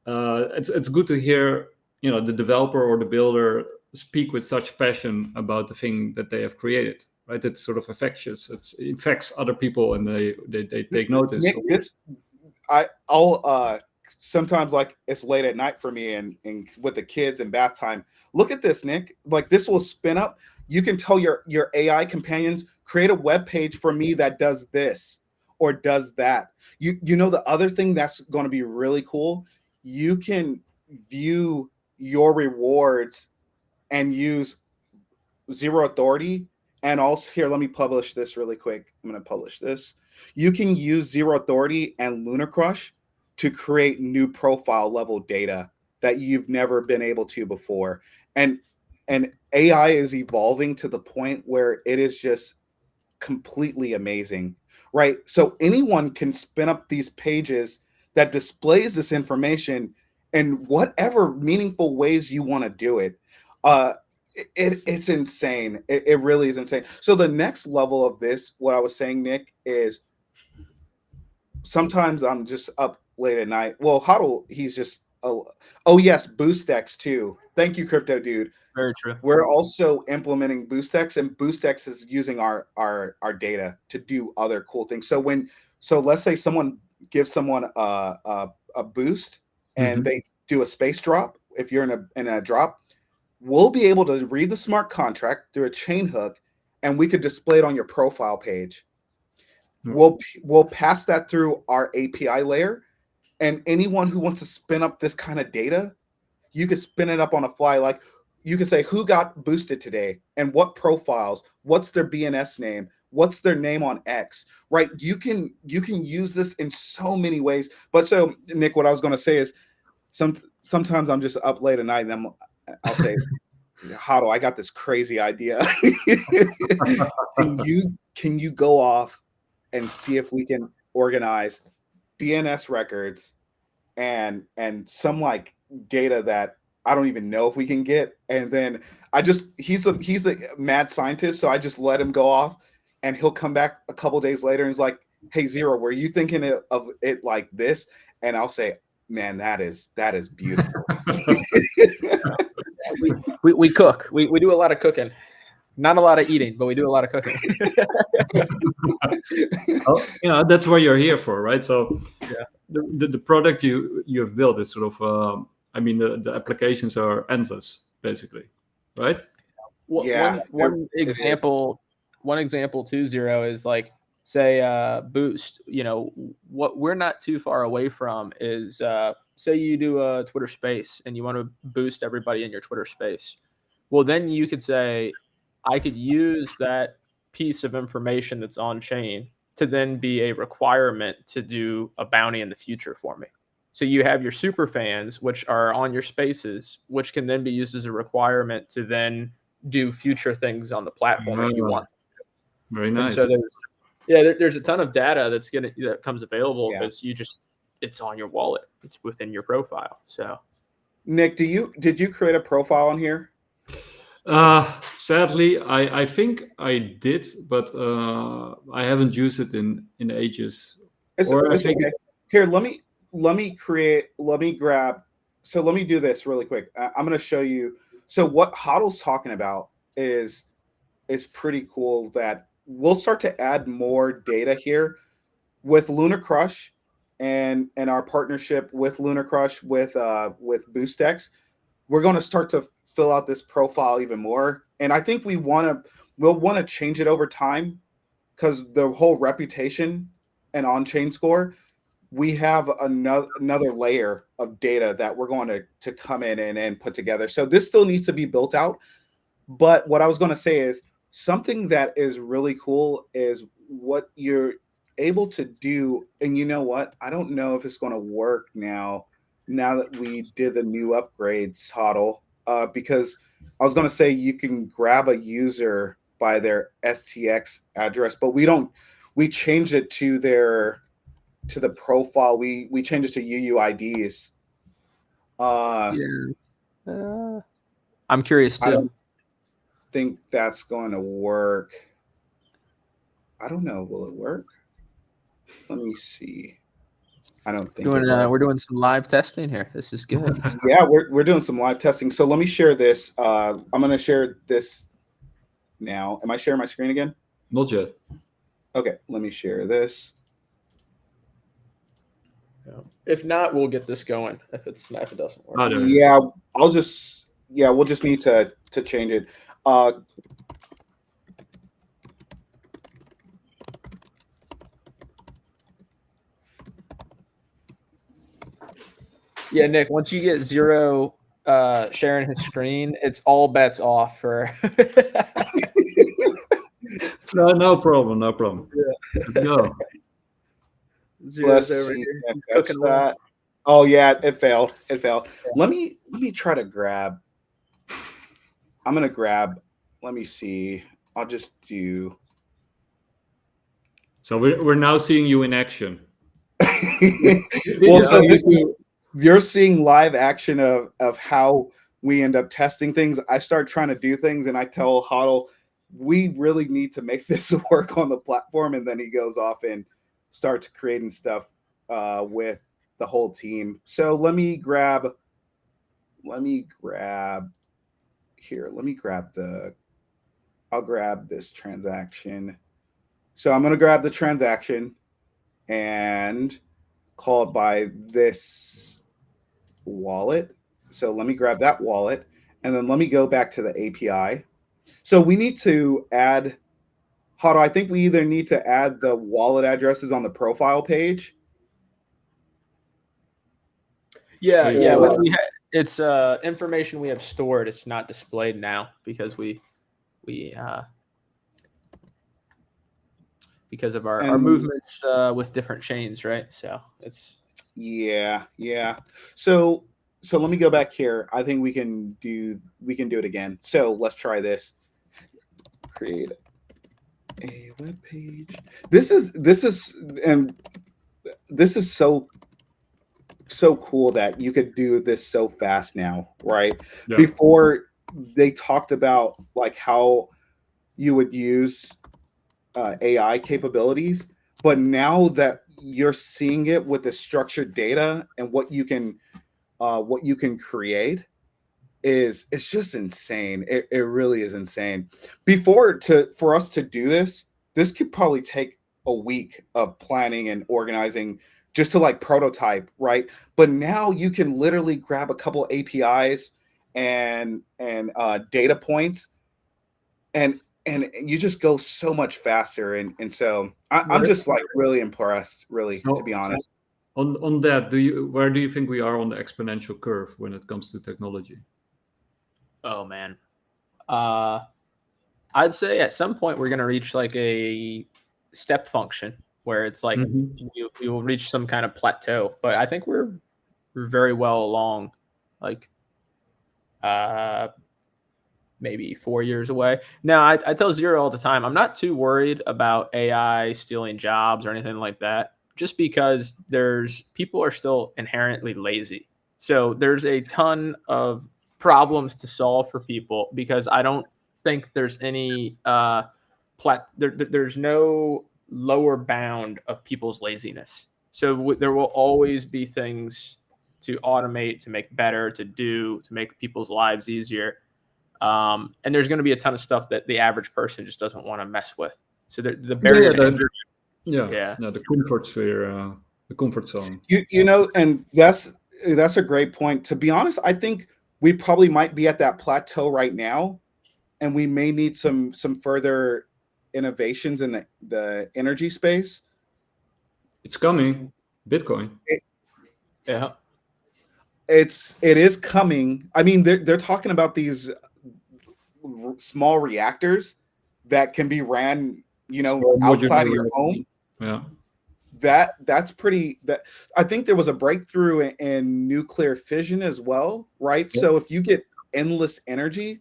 it's good to hear, the developer or the builder speak with such passion about the thing that they have created, right? It's sort of infectious. It infects other people, and they take notice. Nick, I'll sometimes, like, it's late at night for me and with the kids and bath time. Look at this, Nick. Like, this will spin up. You can tell your AI companions, create a web page for me that does this or does that. The other thing that's going to be really cool, you can view your rewards and use Zero Authority. And also, here, let me publish this really quick. I'm going to publish this. You can use Zero Authority and Lunar Crush to create new profile level data that you've never been able to before. And AI is evolving to the point where it is just completely amazing, right? So anyone can spin up these pages that displays this information in whatever meaningful ways you want to do it. It's insane. It really is insane. So the next level of this, what I was saying, Nick, is sometimes I'm just up late at night. Well, Hodl, he's just, oh yes, BoostX too. Thank you, Crypto Dude. Very true. We're also implementing BoostX, and BoostX is using our data to do other cool things. So let's say someone gives someone a boost and they do a space drop. If you're in a drop, we'll be able to read the smart contract through a chain hook, and we could display it on your profile page. We'll pass that through our API layer, and anyone who wants to spin up this kind of data, you could spin it up on a fly. Like, you can say who got boosted today and what profiles, what's their BNS name, what's their name on X, right? You can use this in so many ways. But so Nick, what I was going to say is sometimes I'm just up late at night and I'll say, Hodl, I got this crazy idea. Can you go off and see if we can organize DNS records and some like data that I don't even know if we can get? And then he's a mad scientist, so I just let him go off, and he'll come back a couple days later and he's like, hey, Zero, were you thinking of it like this? And I'll say, man, that is beautiful. we cook. We do a lot of cooking. Not a lot of eating, but we do a lot of cooking. Oh, that's what you're here for, right? So yeah, the product you have built is sort of, the applications are endless, basically, right? Well, yeah. One example too, Zero, is like, say Boost. What we're not too far away from is say you do a Twitter space and you want to boost everybody in your Twitter space. Well, then you could say, I could use that piece of information that's on chain to then be a requirement to do a bounty in the future for me. So you have your super fans, which are on your spaces, which can then be used as a requirement to then do future things on the platform if you want. Very nice. And so there's a ton of data that comes available because it's on your wallet. It's within your profile. So, Nick, did you create a profile on here? Sadly, I think I did, but I haven't used it in ages. It's okay. Here, let me grab. So let me do this really quick. I'm going to show you. So what HODL's talking about is pretty cool. That we'll start to add more data here with Lunar Crush and our partnership with Lunar Crush with BoostX. We're going to start to fill out this profile even more, and I think we'll want to change it over time, because the whole reputation and on-chain score, we have another layer of data that we're going to come in and put together. So this still needs to be built out. But what I was going to say is something that is really cool is what you're able to do. And you know what? I don't know if it's going to work now that we did the new upgrades, HODL, because I was going to say you can grab a user by their STX address, but we changed it to the profile. We changed it to UUIDs. I'm curious too. I don't think that's going to work. I don't know. Will it work? Let me see. I don't think we're doing some live testing here. This is good. Yeah, we're doing some live testing. So let me share this. I'm going to share this now. Am I sharing my screen again? Not yet. Okay, let me share this. If not, we'll get this going. If it doesn't work, we'll just need to change it. Yeah, Nick, once you get Zero sharing his screen, it's all bets off for. No problem. Yeah. No. Zero's over here. He's cooking that. Oh yeah, it failed. Yeah. Let me try to grab. I'm gonna grab. Let me see. I'll just do. So we're now seeing you in action. Well, so you're seeing live action of how we end up testing things. I start trying to do things, and I tell HODL, we really need to make this work on the platform, and then he goes off and starts creating stuff with the whole team. So let me grab I'll grab this transaction. So I'm going to grab the transaction and call it by this wallet. So let me grab that wallet, and then let me go back to the API. So we need to add, HODL, I think we either need to add the wallet addresses on the profile page. Yeah. It's information we have stored. It's not displayed now because we because of our And- movements with different chains, right? So it's Yeah. So let me go back here. I think we can do it again. So let's try this. Create a web page. This is so cool that you could do this so fast now, right? Yeah. Before they talked about like how you would use AI capabilities, but now that you're seeing it with the structured data and what you can create, it's just insane. It really is insane. For us to do this could probably take a week of planning and organizing just to like prototype, right? But now you can literally grab a couple APIs and data points, and you just go so much faster. And so I'm just like really impressed, really, to be honest. On that, where do you think we are on the exponential curve when it comes to technology? Oh man, I'd say at some point we're gonna reach like a step function where it's like we will reach some kind of plateau. But I think we're very well along, like maybe 4 years away. Now I tell Zero all the time, I'm not too worried about AI stealing jobs or anything like that, just because people are still inherently lazy. So there's a ton of problems to solve for people, because I don't think there's any there's no lower bound of people's laziness. So there will always be things to automate, to make better, to make people's lives easier. And there's going to be a ton of stuff that the average person just doesn't want to mess with. So the barrier to entry, the comfort sphere, the comfort zone. You know, and that's a great point. To be honest, I think we probably might be at that plateau right now, and we may need some further innovations in the energy space. It's coming. Bitcoin. It is coming. I mean, they're talking about these small reactors that can be ran, outside of your home. Yeah. That's pretty. I think there was a breakthrough in nuclear fission as well, right? Yeah. So if you get endless energy,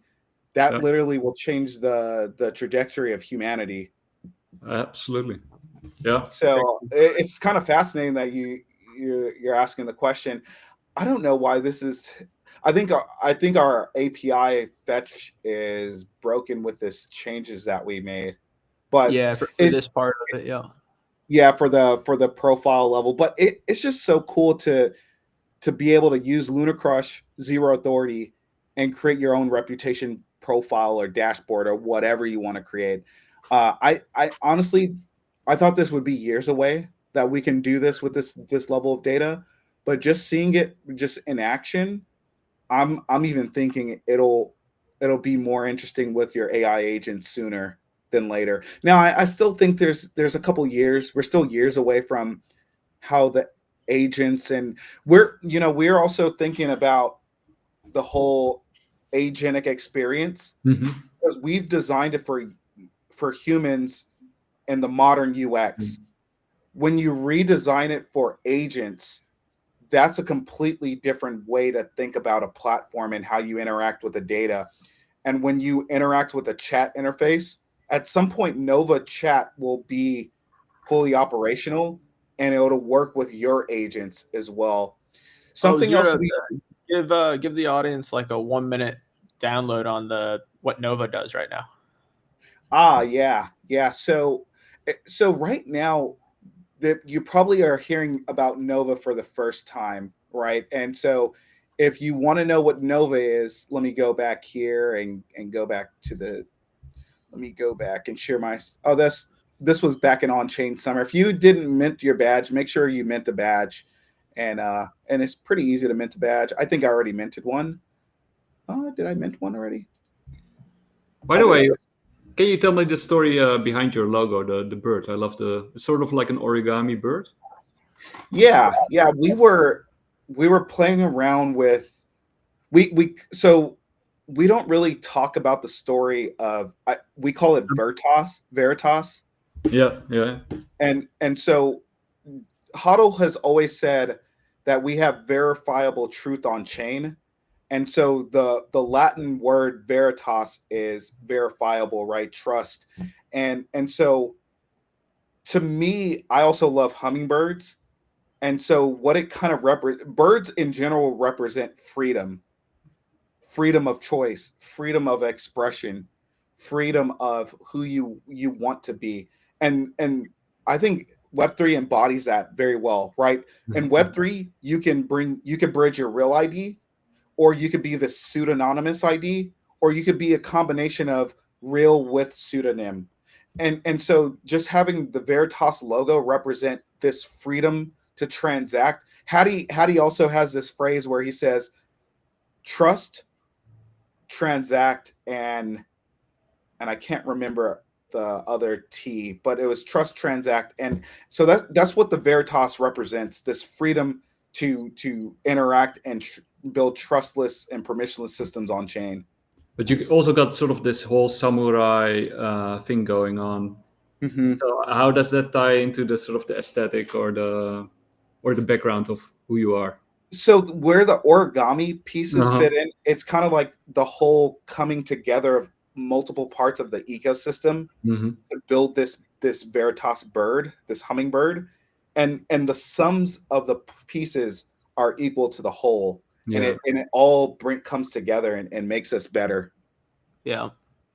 that literally will change the trajectory of humanity. Absolutely. Yeah. So it's kind of fascinating that you're asking the question. I don't know why this is. I think our API fetch is broken with this changes that we made. But for this part of it, for the profile level. But it's just so cool to be able to use LunarCrush, Zero Authority, and create your own reputation profile or dashboard or whatever you want to create. I honestly, I thought this would be years away that we can do this with this level of data, but just seeing it just in action, I'm even thinking it'll be more interesting with your AI agents sooner than later. Now, I still think there's a couple years. We're still years away from how the agents, and we're also thinking about the whole agentic experience, because we've designed it for humans in the modern UX. When you redesign it for agents, that's a completely different way to think about a platform and how you interact with the data. And when you interact with a chat interface, at some point Nova Chat will be fully operational, and it'll work with your agents as well. Something else give the audience like a 1 minute download on what Nova does right now. Yeah. So right now, you probably are hearing about Nova for the first time, right? And so if you want to know what Nova is, let me go back here and go back to let me go back and share this was back in on-chain summer. If you didn't mint your badge, make sure you mint a badge. And it's pretty easy to mint a badge. I think I already minted one. Did I mint one already? By the way, can you tell me the story behind your logo, the bird? I love it's sort of like an origami bird. Yeah. We were playing around with so we don't really talk about the story of we call it Veritas, Yeah. And so HODL has always said that we have verifiable truth on chain. And so the Latin word veritas is verifiable, right? Trust. And so to me, I also love hummingbirds. And so what it kind of birds in general represent freedom, freedom of choice, freedom of expression, freedom of who you want to be. And I think Web3 embodies that very well, right? In Web3, you can bridge your real ID, or you could be the pseudonymous ID, or you could be a combination of real with pseudonym. And so just having the Veritas logo represent this freedom to transact. Hattie also has this phrase where he says, trust, transact, and I can't remember the other T, but it was trust, transact. And so that's what the Veritas represents, this freedom to interact and build trustless and permissionless systems on chain. But you also got sort of this whole samurai thing going on. So how does that tie into the sort of the aesthetic or the background of who you are? So where the origami pieces fit in, it's kind of like the whole coming together of multiple parts of the ecosystem to build this Veritas bird, this hummingbird, and the sums of the pieces are equal to the whole, and it all comes together and makes us better. Yeah,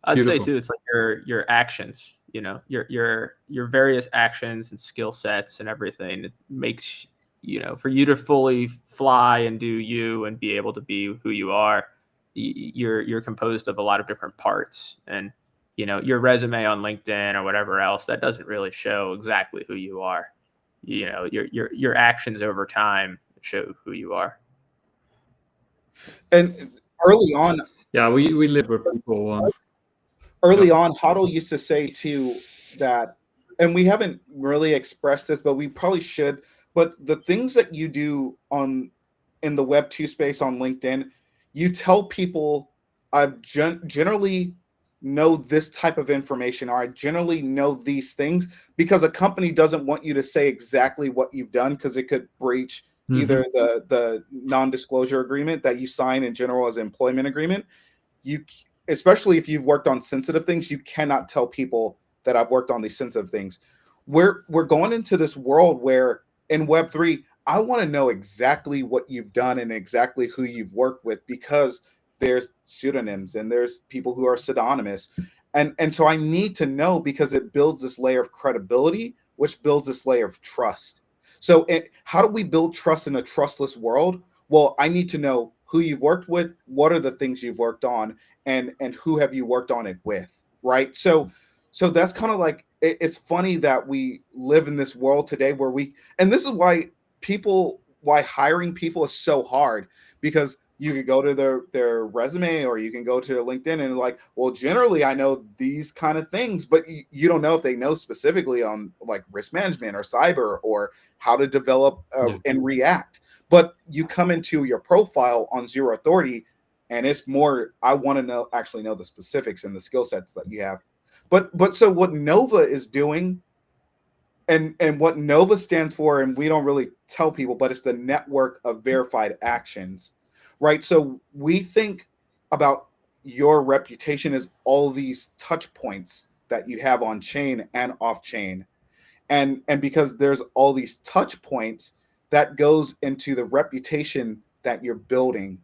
I'd say too, it's like your actions, you know, your various actions and skill sets and everything. It makes, you know, for you to fully fly and do you and be able to be who you are, you're composed of a lot of different parts. And, you know, your resume on LinkedIn or whatever else, that doesn't really show exactly who you are. You know, your actions over time show who you are. And early on, we live where people early on, HODL used to say too that, and we haven't really expressed this, but we probably should. But the things that you do in the Web2 space on LinkedIn, you tell people, I generally know this type of information, or I generally know these things, because a company doesn't want you to say exactly what you've done, because it could breach either the non-disclosure agreement that you sign in general as an employment agreement. Especially if you've worked on sensitive things, you cannot tell people that I've worked on these sensitive things. We're going into this world where in Web3, I want to know exactly what you've done and exactly who you've worked with, because there's pseudonyms and there's people who are pseudonymous. And so I need to know, because it builds this layer of credibility, which builds this layer of trust. So how do we build trust in a trustless world? Well, I need to know who you've worked with, what are the things you've worked on, and who have you worked on it with, right? So that's kind of like, it's funny that we live in this world today where and this is why hiring people is so hard, because you can go to their resume, or you can go to LinkedIn and like, well, generally I know these kind of things, but you don't know if they know specifically on like risk management or cyber or how to develop and react. But you come into your profile on Zero Authority, and it's more, I want to actually know the specifics and the skill sets that you have. But so what Nova is doing, and what Nova stands for, and we don't really tell people, but it's the network of verified actions, right? So we think about your reputation as all these touch points that you have on chain and off chain. And because there's all these touch points, that goes into the reputation that you're building,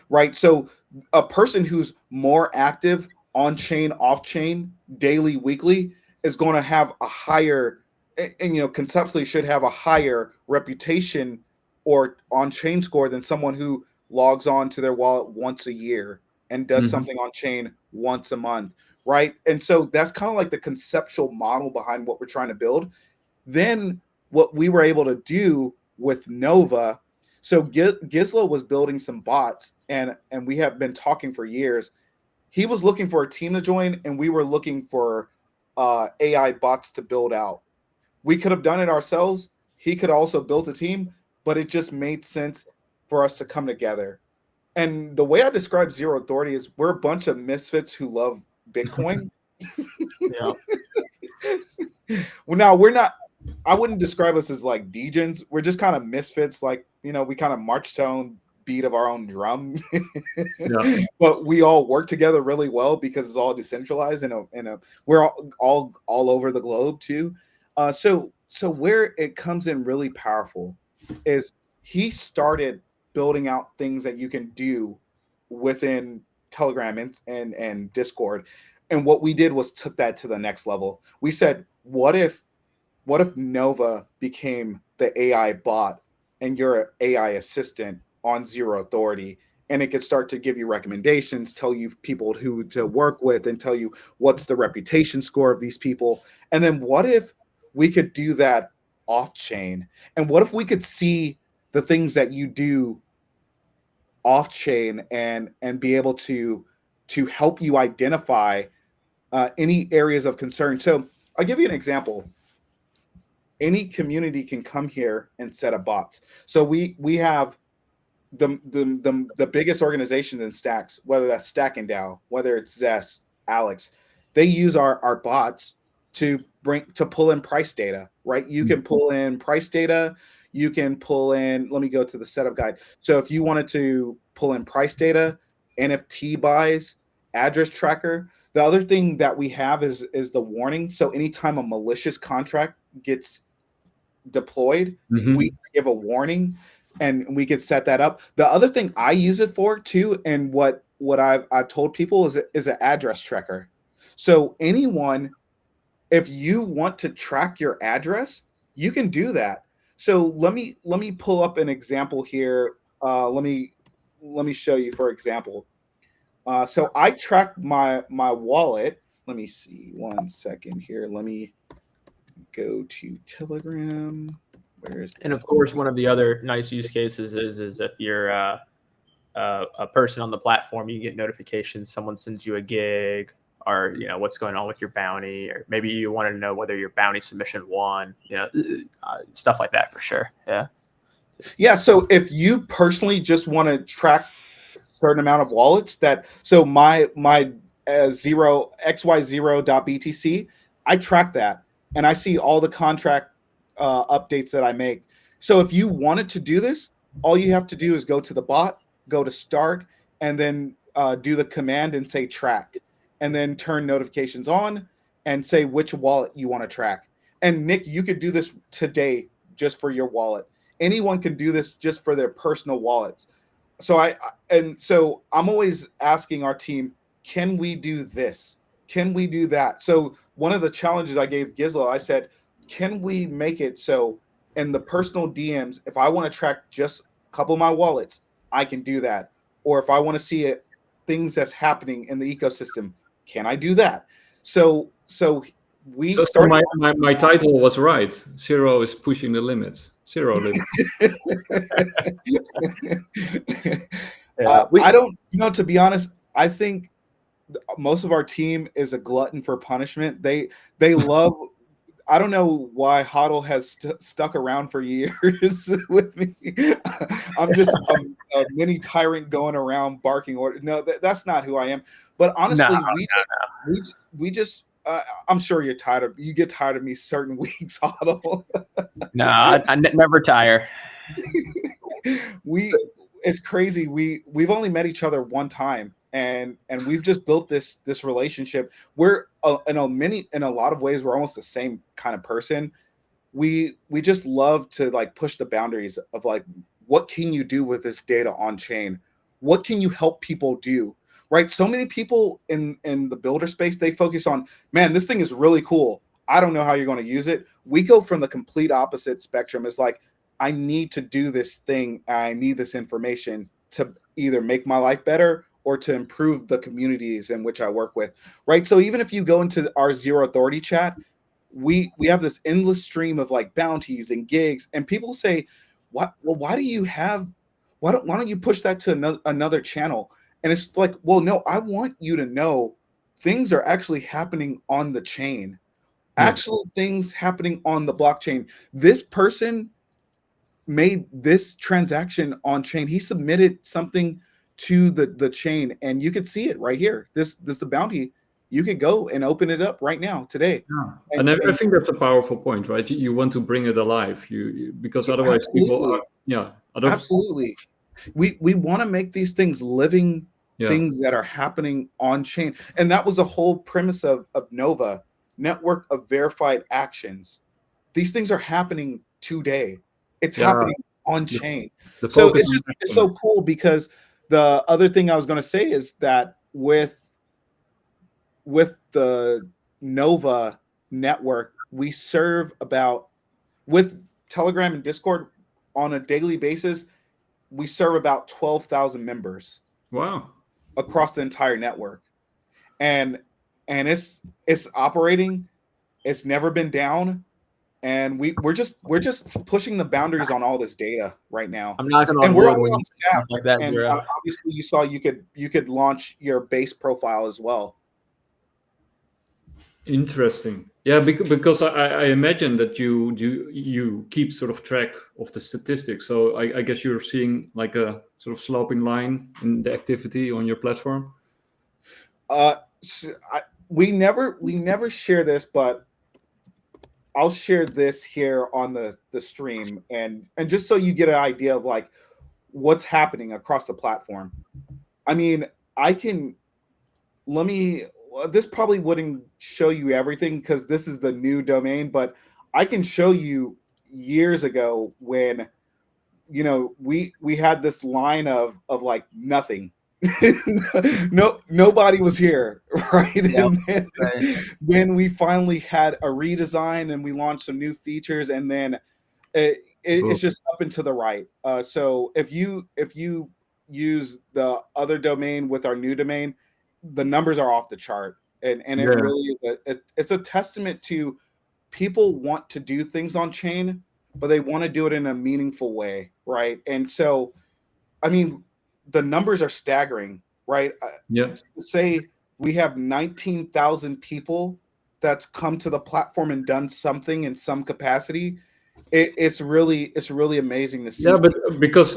right? So a person who's more active on chain, off chain, daily, weekly, is going to have a higher, and you know, conceptually should have a higher reputation or on chain score than someone who logs on to their wallet once a year and does something on chain once a month, right? And so that's kind of like the conceptual model behind what we're trying to build. Then what we were able to do with Nova, so Gizlo was building some bots, and we have been talking for years. He was looking for a team to join, and we were looking for AI bots to build out. We could have done it ourselves. He could also build a team, but it just made sense for us to come together. And the way I describe Zero Authority is we're a bunch of misfits who love Bitcoin. Yeah. Well, now we're not. I wouldn't describe us as like degens. We're just kind of misfits. Like, you know, we kind of march to our own beat of our own drum. Yeah. But we all work together really well because it's all decentralized and we're all over the globe too. So where it comes in really powerful is he started building out things that you can do within Telegram and Discord. And what we did was took that to the next level. We said, what if Nova became the AI bot and you're an AI assistant on Zero Authority, and it could start to give you recommendations, tell you people who to work with, and tell you what's the reputation score of these people. And then what if we could do that off chain? And what if we could see the things that you do off chain and be able to help you identify any areas of concern? So I'll give you an example. Any community can come here and set up bots. So we have the biggest organizations in Stacks, whether that's Stack and DAO, whether it's Zest, Alex, they use our bots to pull in price data, right? You can pull in price data. You can pull in, let me go to the setup guide. So if you wanted to pull in price data, NFT buys, address tracker. The other thing that we have is the warning. So anytime a malicious contract gets deployed, we give a warning and we could set that up. The other thing I use it for too, and what I've told people is an address tracker. So anyone, if you want to track your address, you can do that. So let me pull up an example here. Let me show you, for example. So I track my wallet. Let me see 1 second here. Let me go to Telegram. And of course, one of the other nice use cases is if you're a person on the platform, you get notifications. Someone sends you a gig, or what's going on with your bounty, or maybe you want to know whether your bounty submission won. Stuff like that for sure. Yeah. So if you personally just want to track a certain amount of wallets, so my zero xy0.btc, I track that and I see all the contract updates that I make. So if you wanted to do this, all you have to do is go to the bot, go to start, and then do the command and say track, and then turn notifications on and say which wallet you want to track. And Nick, you could do this today just for your wallet. Anyone can do this just for their personal wallets. So I'm always asking our team, can we do this? Can we do that? So one of the challenges I gave Gizlo, I said, can we make it so in the personal DMs, if I want to track just a couple of my wallets, I can do that. Or if I want to see things that's happening in the ecosystem, can I do that? So we started. My title was right. Zero is pushing the limits. Zero limits. I don't, to be honest, I think most of our team is a glutton for punishment. They love. I don't know why Hodl has stuck around for years with me. I'm just a mini tyrant going around barking orders. No, that's not who I am. But honestly, we just I'm sure you get tired of me certain weeks, Hodl. No, I never tire. It's crazy. We've only met each other one time. And we've just built this relationship. We're in a lot of ways we're almost the same kind of person. We just love to like push the boundaries of like, what can you do with this data on chain? What can you help people do? Right? So many people in the builder space, they focus on, man, this thing is really cool. I don't know how you're going to use it. We go from the complete opposite spectrum. It's like, I need to do this thing. I need this information to either make my life better or to improve the communities in which I work with, right? So even if you go into our Zero Authority chat, we have this endless stream of like bounties and gigs, and people say, why don't you push that to another channel? And it's like, well, no, I want you to know things are actually happening on the chain, actual things happening on the blockchain. This person made this transaction on chain. He submitted something to the chain, and you could see it right here. This is the bounty you could go and open it up right now today. Yeah. And I think that's a powerful point, right? You want to bring it alive, because otherwise people are, absolutely. We want to make these things living things that are happening on chain, and that was the whole premise of Nova, network of verified actions. These things are happening today. It's happening on chain. So it's so cool, because the other thing I was going to say is that with the Nova network, we serve with Telegram and Discord on a daily basis, we serve about 12,000 members. Wow. Across the entire network. And it's operating. It's never been down. And we're just pushing the boundaries on all this data right now. I'm not going to. And we're on staff. Like that, and obviously, you saw you could launch your base profile as well. Interesting. Yeah, because I imagine that you keep sort of track of the statistics. So I guess you're seeing like a sort of sloping line in the activity on your platform. We never share this, but I'll share this here on the stream, and just so you get an idea of like what's happening across the platform. I mean, this probably wouldn't show you everything because this is the new domain, but I can show you years ago when, we had this line of like nothing. Nobody was here, right? Yep. And then we finally had a redesign and we launched some new features, and then it's just up and to the right. So if you use the other domain with our new domain, the numbers are off the chart, and it really it's a testament to people want to do things on chain, but they want to do it in a meaningful way, right? And so, I mean, the numbers are staggering, right? Say we have 19,000 people that's come to the platform and done something in some capacity. It's really amazing to see. Yeah, but because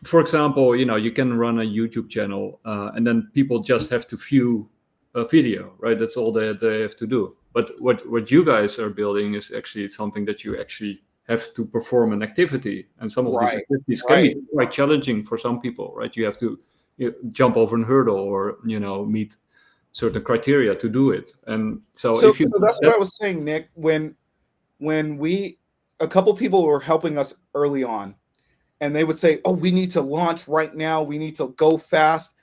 for example, you can run a YouTube channel and then people just have to view a video, right? That's all they have to do. But what you guys are building is actually something that you actually have to perform an activity, and some of these activities can be quite challenging for some people, right? You have to jump over a hurdle or meet certain criteria to do it, and so that's what I was saying, Nick. When a couple people were helping us early on, and they would say, "Oh, we need to launch right now. We need to go fast."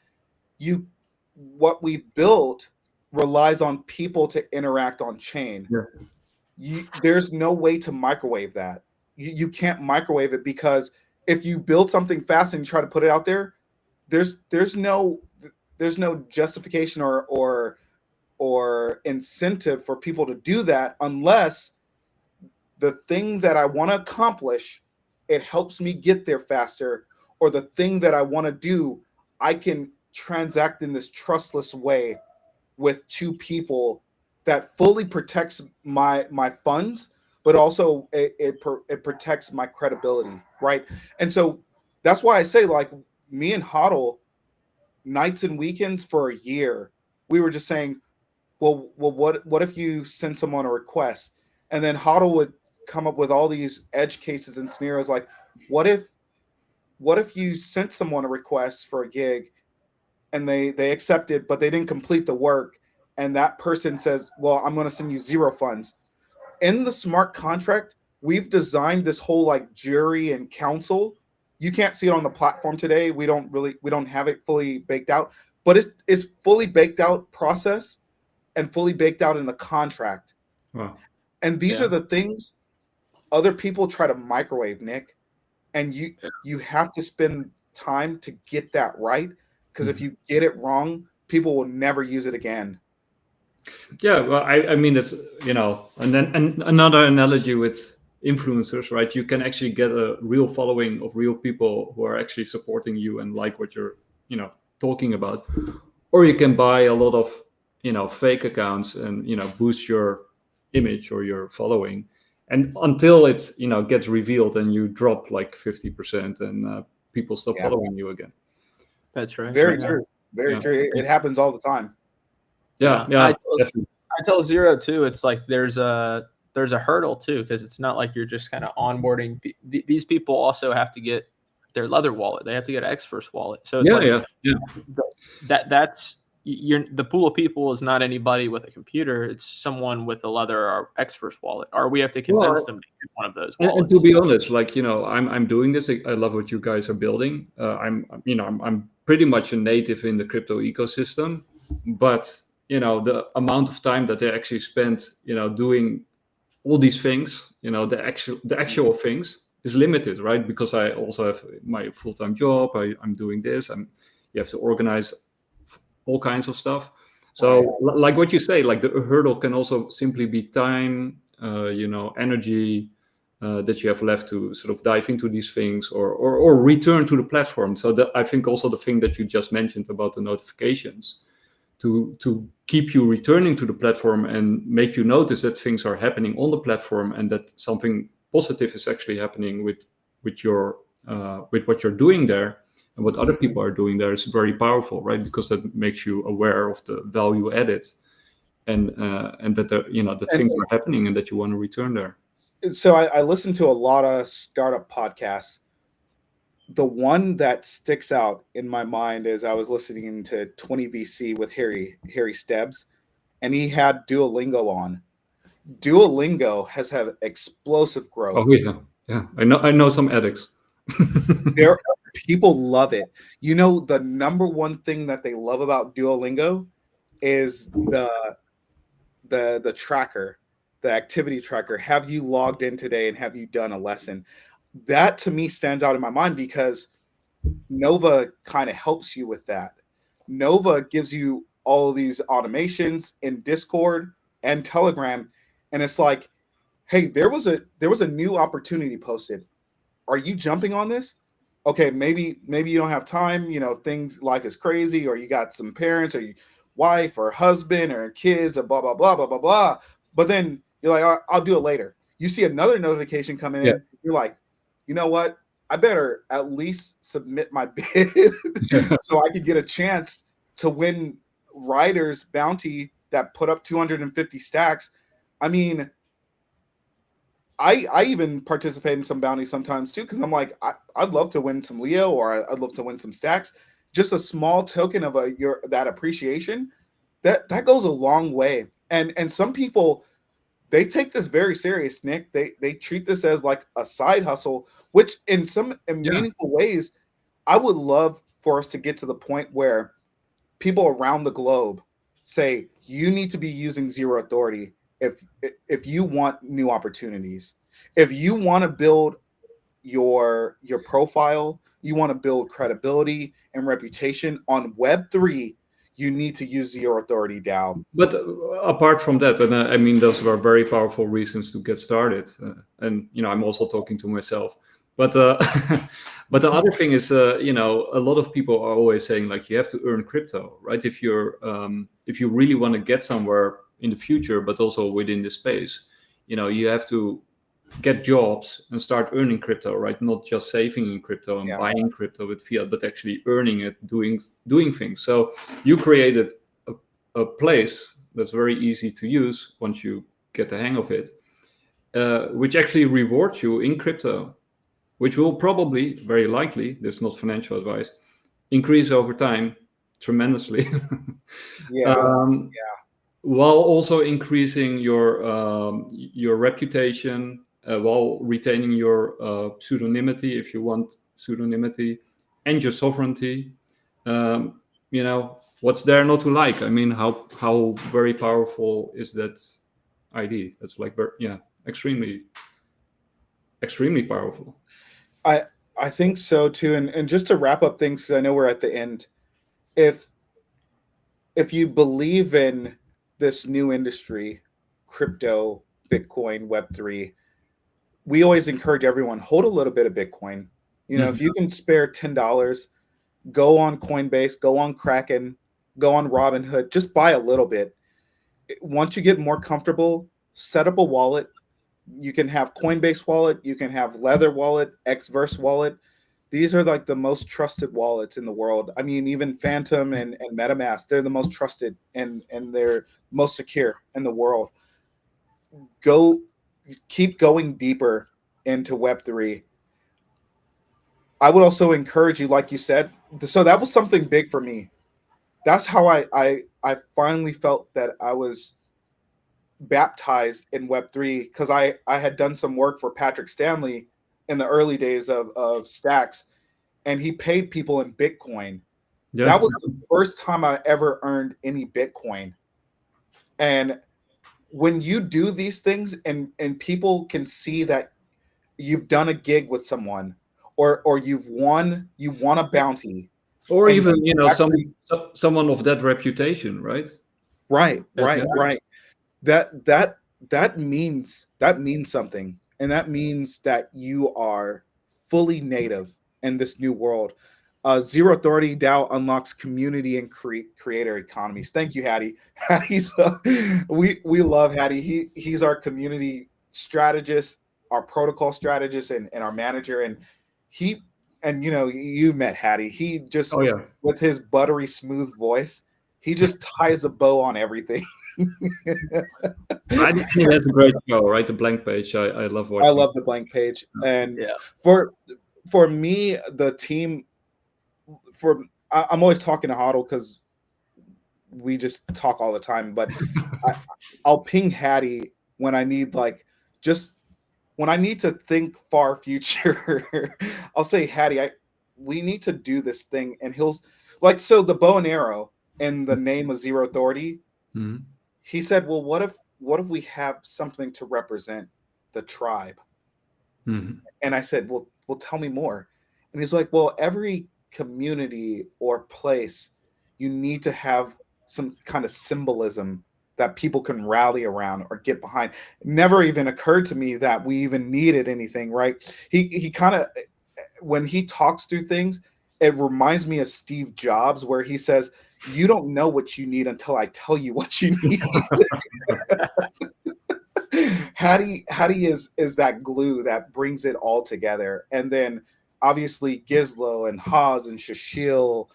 What we built relies on people to interact on chain. There's no way to microwave that. You can't microwave it, because if you build something fast and you try to put it out there, there's no justification or incentive for people to do that unless the thing that I want to accomplish, it helps me get there faster, or the thing that I want to do, I can transact in this trustless way with two people that fully protects my funds, but also it protects my credibility, right? And so that's why I say, like, me and Hodl, nights and weekends for a year, we were just saying, well, what if you send someone a request? And then Hodl would come up with all these edge cases and scenarios, like, what if you sent someone a request for a gig and they accepted, but they didn't complete the work, and that person says, well, I'm going to send you 0 funds. In the smart contract, we've designed this whole like jury and counsel. You can't see it on the platform today. We don't have it fully baked out, but it's fully baked out process and fully baked out in the contract. Wow. And these are the things other people try to microwave, Nick. And you have to spend time to get that right, because if you get it wrong, people will never use it again. Yeah, well, I mean, it's and then another analogy with influencers, right? You can actually get a real following of real people who are actually supporting you and like what you're talking about, or you can buy a lot of fake accounts and boost your image or your following, and until it gets revealed and you drop like 50% and people stop following you again. That's right. Very true. Very true. It happens all the time. Yeah, definitely. I tell Zero too. It's like there's a hurdle too, because it's not like you're just kind of onboarding. These people also have to get their Leather wallet. They have to get X First wallet. So it's that's the pool of people is not anybody with a computer. It's someone with a Leather or X First wallet, or we have to convince them to get one of those wallets. And to be honest, like, I'm doing this. I love what you guys are building. I'm pretty much a native in the crypto ecosystem, but the amount of time that they actually spend, doing all these things, the actual things is limited, right? Because I also have my full-time job. I'm doing this, and you have to organize all kinds of stuff. So like what you say, like the hurdle can also simply be time, energy that you have left to sort of dive into these things or return to the platform. So I think also the thing that you just mentioned about the notifications to keep you returning to the platform and make you notice that things are happening on the platform and that something positive is actually happening with what you're doing there and what other people are doing there is very powerful, right? Because that makes you aware of the value added and that that things are happening and that you want to return there. So I listen to a lot of startup podcasts. The one that sticks out in my mind is I was listening to 20 VC with Harry Stebbs, and he had Duolingo on. Duolingo has had explosive growth. Oh yeah. I know some addicts. People love it. The number one thing that they love about Duolingo is the tracker, the activity tracker. Have you logged in today and have you done a lesson? That to me stands out in my mind because Nova kind of helps you with that. Nova gives you all of these automations in Discord and Telegram, and it's like, hey, there was a new opportunity posted. Are you jumping on this? Okay, maybe you don't have time. Life is crazy, or you got some parents, or your wife, or husband, or kids, or blah blah blah blah blah blah. But then you're like, I'll do it later. You see another notification coming in. You're like, you know what? I better at least submit my bid so I could get a chance to win Ryder's bounty that put up 250 stacks. I mean, I even participate in some bounties sometimes too, because I'm like, I'd love to win some Leo, or I'd love to win some stacks. Just a small token of that appreciation, that goes a long way. And some people, they take this very serious, Nick. They treat this as like a side hustle, which in meaningful ways, I would love for us to get to the point where people around the globe say, you need to be using Zero Authority if you want new opportunities. If you want to build your profile, you want to build credibility and reputation on Web3, you need to use Zero Authority DAO. But apart from that, and I mean, those were very powerful reasons to get started. And I'm also talking to myself. But but the other thing is, a lot of people are always saying, like, you have to earn crypto, right? If you really want to get somewhere in the future, but also within the space, you have to get jobs and start earning crypto, right? Not just saving in crypto and buying crypto with fiat, but actually earning it, doing things. So you created a place that's very easy to use once you get the hang of it, which actually rewards you in crypto, which will probably, very likely, this is not financial advice, increase over time tremendously. While also increasing your reputation, while retaining your pseudonymity, if you want pseudonymity, and your sovereignty. What's there not to like? I mean, how very powerful is that ID? It's like, extremely, extremely powerful. I think so too. And just to wrap up things, because I know we're at the end. If you believe in this new industry, crypto, Bitcoin, Web3, we always encourage everyone, hold a little bit of Bitcoin. If you can spare $10, go on Coinbase, go on Kraken, go on Robinhood, just buy a little bit. Once you get more comfortable, set up a wallet. You can have Coinbase wallet, you can have Leather wallet, Xverse wallet. These are like the most trusted wallets in the world. I mean, even Phantom and MetaMask, they're the most trusted and they're most secure in the world. Keep going deeper into Web3. I would also encourage you, like you said, so that was something big for me. That's how I finally felt that I was baptized in Web3, because I had done some work for Patrick Stanley in the early days of Stacks, and he paid people in Bitcoin. Yeah. That was the first time I ever earned any Bitcoin. And when you do these things and people can see that you've done a gig with someone, or you won a bounty, Or and even, actually, someone of that reputation, right? right. That means something, and that means that you are fully native in this new world. Zero Authority DAO unlocks community and creator economies. Thank you, Hattie. We love Hattie. He's our community strategist, our protocol strategist, and our manager. And you met Hattie. He just, with his buttery smooth voice, he just ties a bow on everything. I think he has a great show, right? The Blank Page. I love watching. I love the Blank Page. And for me, the team, I'm always talking to Hodl because we just talk all the time, but I'll ping Hattie when I need, when I need to think far future. I'll say, Hattie, we need to do this thing. And he'll, so the bow and arrow in the name of Zero Authority, he said, well, what if we have something to represent the tribe? And I said, well, tell me more. And he's like, well, every community or place, you need to have some kind of symbolism that people can rally around or get behind. It never even occurred to me that we even needed anything, right? He kind of, when he talks through things, it reminds me of Steve Jobs, where he says, you don't know what you need until I tell you what you need. Hattie is that glue that brings it all together. And then obviously Gizlo and Haas and Shashil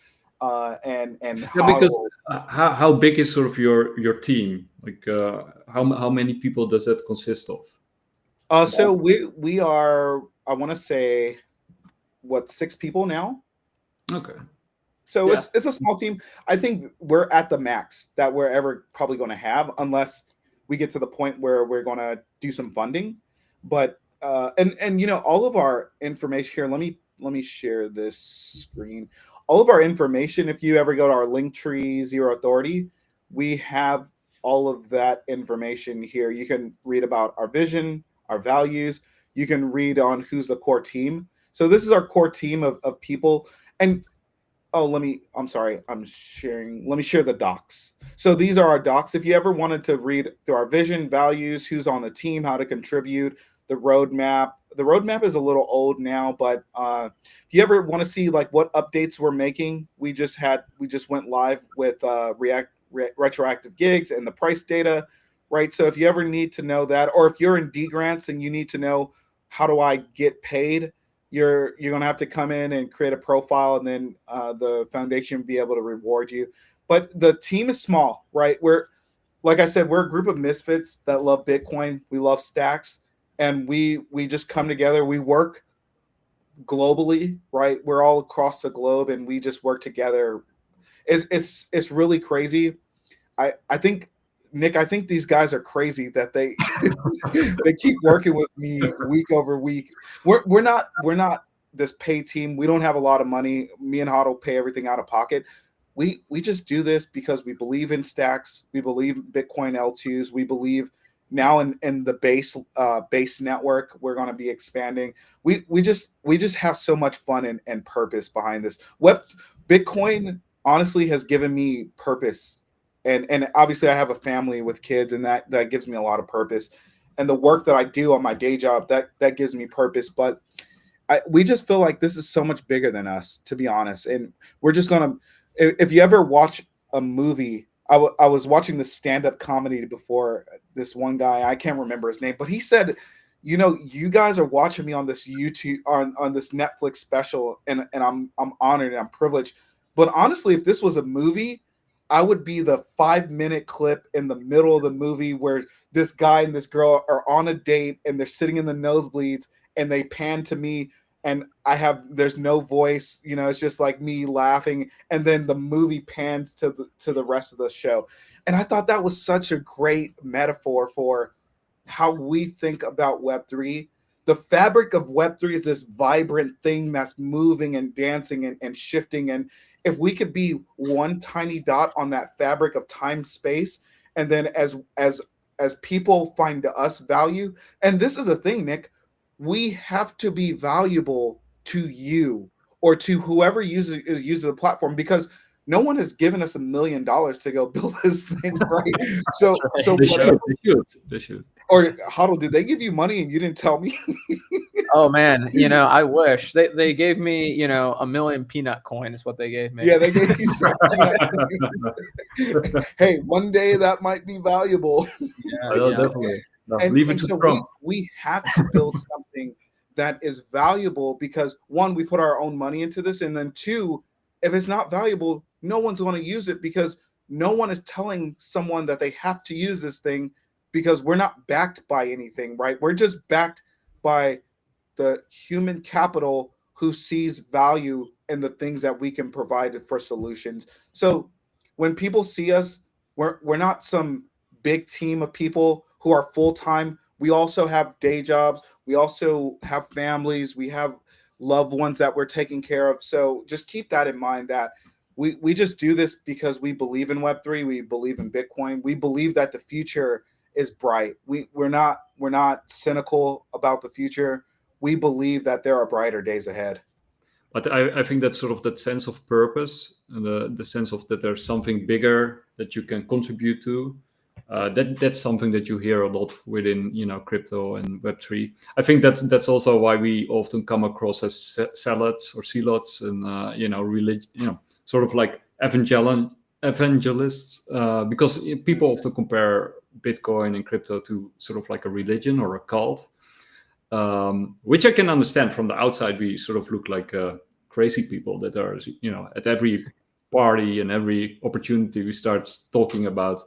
and because how big is sort of your team? Like how many people does that consist of? So we are, I want to say, 6 people now. Okay. So it's a small team. I think we're at the max that we're ever probably going to have, unless we get to the point where we're going to do some funding. But and all of our information here. Let me share this screen. All of our information, if you ever go to our Linktree Zero Authority, we have all of that information here. You can read about our vision, our values. You can read on who's the core team. So this is our core team of people. And let me share the docs. So these are our docs. If you ever wanted to read through our vision, values, who's on the team, how to contribute, the roadmap. The roadmap is a little old now, but if you ever want to see what updates we're making, we just went live with retroactive gigs and the price data, right? So if you ever need to know that, or if you're in D grants and you need to know how do I get paid, you're going to have to come in and create a profile, and then the foundation will be able to reward you. But the team is small, right? Like I said, we're a group of misfits that love Bitcoin. We love Stacks, and we just come together. We work globally, right? We're all across the globe, and we just work together. It's really crazy. I think, Nick, I think these guys are crazy that they they keep working with me week over week. We're not this pay team. We don't have a lot of money. Me and Hodl pay everything out of pocket. We just do this because we believe in Stacks. We believe in Bitcoin L2s. We believe now in the base network. We're going to be expanding. We just have so much fun and purpose behind this. Bitcoin honestly has given me purpose. And obviously I have a family with kids, and that gives me a lot of purpose. And the work that I do on my day job, that gives me purpose. But we just feel like this is so much bigger than us, to be honest. And we're just going to, if you ever watch a movie, I was watching the stand-up comedy before. This one guy, I can't remember his name, but he said, you guys are watching me on this YouTube on this Netflix special, and I'm honored and I'm privileged. But honestly, if this was a movie, I would be the 5-minute clip in the middle of the movie where this guy and this girl are on a date and they're sitting in the nosebleeds and they pan to me and there's no voice, it's just like me laughing, and then the movie pans to the rest of the show. And I thought that was such a great metaphor for how we think about Web3. The fabric of Web3 is this vibrant thing that's moving and dancing and shifting. And if we could be one tiny dot on that fabric of time, space, and then as people find us value, and this is the thing, Nick, we have to be valuable to you or to whoever uses the platform, because no one has given us $1 million to go build this thing, right? So they should. Or Hodl, did they give you money and you didn't tell me? Oh man, I wish they gave me, 1 million peanut coin is what they gave me. Yeah, they gave you some Hey, one day that might be valuable. Yeah, definitely. No, and so we have to build something that is valuable, because one, we put our own money into this, and then two, if it's not valuable, no one's going to use it, because no one is telling someone that they have to use this thing, because we're not backed by anything, right? We're just backed by the human capital who sees value in the things that we can provide for solutions. So when people see us, we're not some big team of people who are full-time. We also have day jobs. We also have families. We have loved ones that we're taking care of. So just keep that in mind, that we just do this because we believe in Web3. We believe in Bitcoin. We believe that the future is bright. We're not cynical about the future. We believe that there are brighter days ahead. But I think that's sort of that sense of purpose, and the sense of that there's something bigger that you can contribute to. That's something that you hear a lot within crypto and Web3. I think that's also why we often come across as zealots or zealots and sort of like evangelists, because people often compare Bitcoin and crypto to sort of like a religion or a cult, which I can understand. From the outside, we sort of look like crazy people that are at every party and every opportunity we start talking about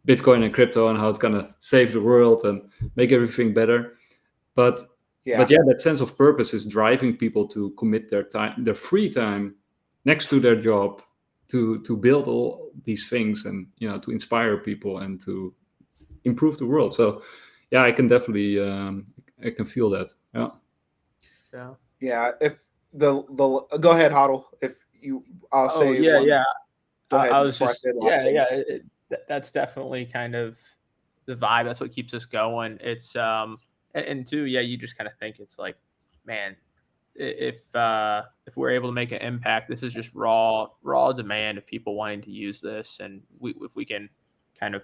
Bitcoin and crypto and how it's gonna save the world and make everything better. But that sense of purpose is driving people to commit their time, their free time, next to their job, to build all these things, and to inspire people and to improve the world. So I can definitely I can feel that. Yeah. If the go ahead, Hodl. If you, I'll say. Go ahead. I was just that's definitely kind of the vibe. That's what keeps us going. It's and two, you just kind of think it's like, man, if we're able to make an impact, this is just raw demand of people wanting to use this, and if we can kind of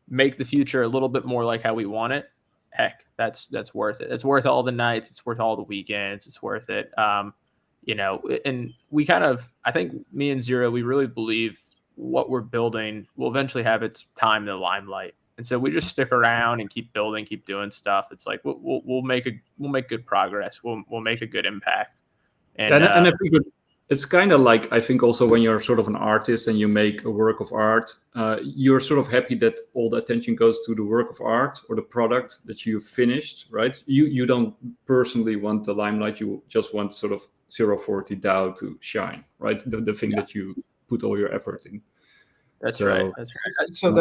make the future a little bit more like how we want it, heck, that's worth it. It's worth all the nights. It's worth all the weekends. It's worth it. And we kind of, I think me and Zero, we really believe what we're building will eventually have its time in the limelight. And so we just stick around and keep building, keep doing stuff. It's like we'll make good progress. We'll make a good impact. And I think it's kind of like, I think also when you're sort of an artist and you make a work of art, you're sort of happy that all the attention goes to the work of art or the product that you finished, right? You don't personally want the limelight. You just want sort of Zero Authority DAO to shine, right? The thing that you put all your effort in. That's right. So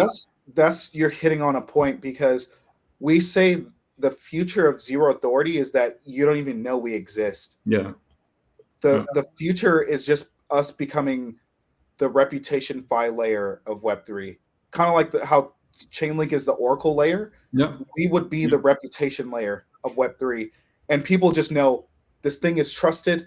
that's you're hitting on a point, because we say the future of Zero Authority is that you don't even know we exist. Yeah. The future is just us becoming the ReputationFI layer of Web3, kind of like how Chainlink is the Oracle layer. Yeah. We would be the reputation layer of Web3, and people just know this thing is trusted.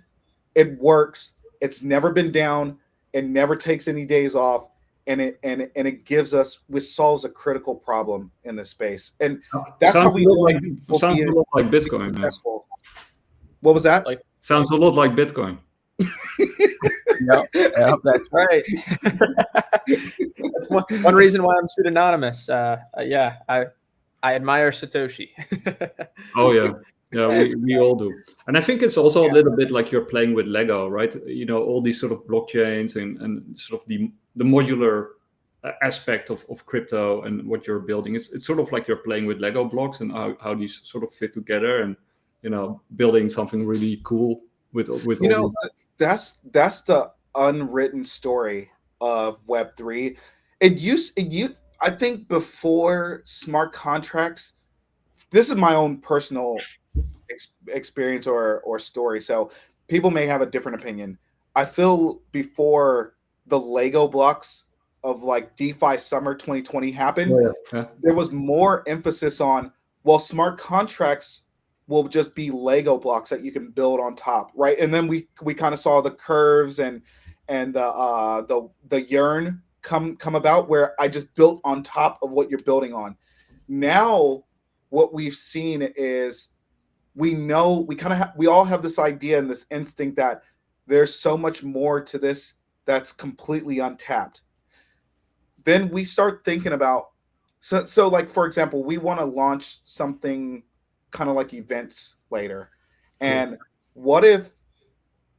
It works. It's never been down. It never takes any days off, and it gives us, which solves a critical problem in this space. And that's how we sounds a lot like Bitcoin. Successful. What was that? Sounds a lot like Bitcoin. Yep, that's right. That's one reason why I'm pseudonymous. I I admire Satoshi. Oh yeah, yeah, we all do. And I think it's also a little bit like you're playing with Lego, right? You know, all these sort of blockchains and sort of the modular aspect of crypto and what you're building. It's sort of like you're playing with Lego blocks and how these sort of fit together, and you know, building something really cool with you know, that's the unwritten story of Web3. I think before smart contracts, this is my own personal experience or story, so people may have a different opinion. I feel before the Lego blocks of like DeFi summer 2020 happened, there was more emphasis on, well, smart contracts will just be Lego blocks that you can build on top, right? And then we kind of saw the curves and the yearn come about, where I just built on top of what you're building on. Now what we've seen is we all have this idea and this instinct that there's so much more to this that's completely untapped. Then we start thinking about, so like, for example, we want to launch something kind of like events later. And what if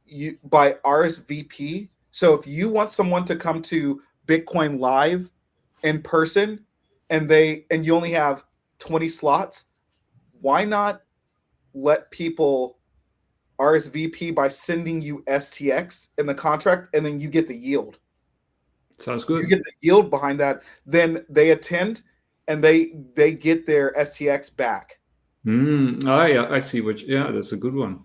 you by RSVP? So if you want someone to come to Bitcoin Live in person and you only have 20 slots, why not let people RSVP by sending you STX in the contract, and then you get the yield? Sounds good. You get the yield behind that, then they attend and they get their STX back. Oh yeah, I see that's a good one.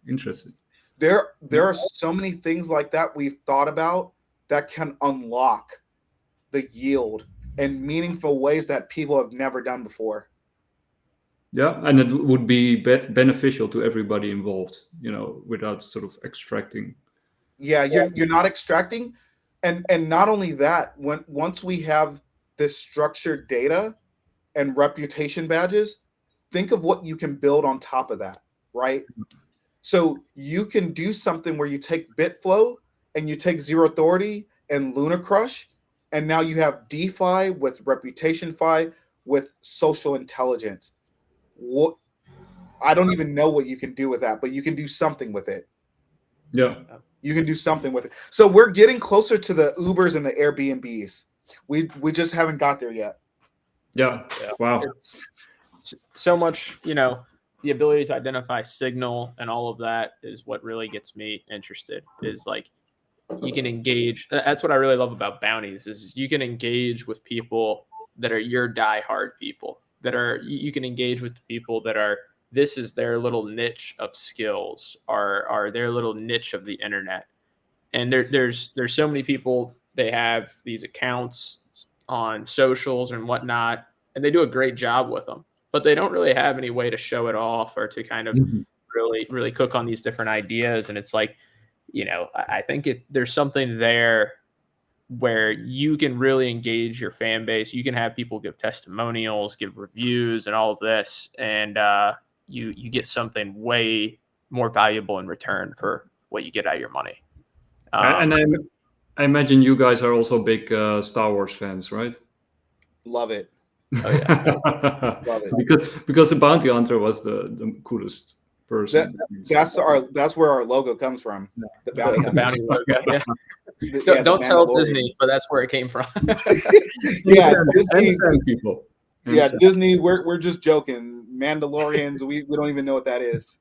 Interesting. There are so many things like that we've thought about that can unlock the yield in meaningful ways that people have never done before. Yeah, and it would be beneficial to everybody involved, you know, without sort of extracting. Yeah, you're not extracting, and not only that, once we have this structured data and reputation badges, think of what you can build on top of that, right? So you can do something where you take Bitflow and you take Zero Authority and Luna Crush, and now you have DeFi with ReputationFI with social intelligence. What, I don't even know what you can do with that, but you can do something with it. Yeah. You can do something with it. So we're getting closer to the Ubers and the Airbnbs. We just haven't got there yet. Yeah. Wow. It's so much, you know, the ability to identify signal and all of that is what really gets me interested. Is like, you can engage. That's what I really love about bounties, is you can engage with people that are your diehard people, that are, you can engage with people that are, this is their little niche of skills, are their little niche of the internet. And there's so many people, they have these accounts on socials and whatnot, and they do a great job with them, but they don't really have any way to show it off or to kind of really cook on these different ideas. And it's like, you know, I think there's something there where you can really engage your fan base. You can have people give testimonials, give reviews, and all of this, and you get something way more valuable in return for what you get out of your money. And I imagine you guys are also big Star Wars fans, right? Love it. Oh yeah. Love it. Because the bounty hunter was the coolest person. That's where our logo comes from. The bounty logo. Yeah. Don't tell Disney, but that's where it came from. Yeah, Disney people. Yeah, Disney. We're just joking. Mandalorians. We don't even know what that is.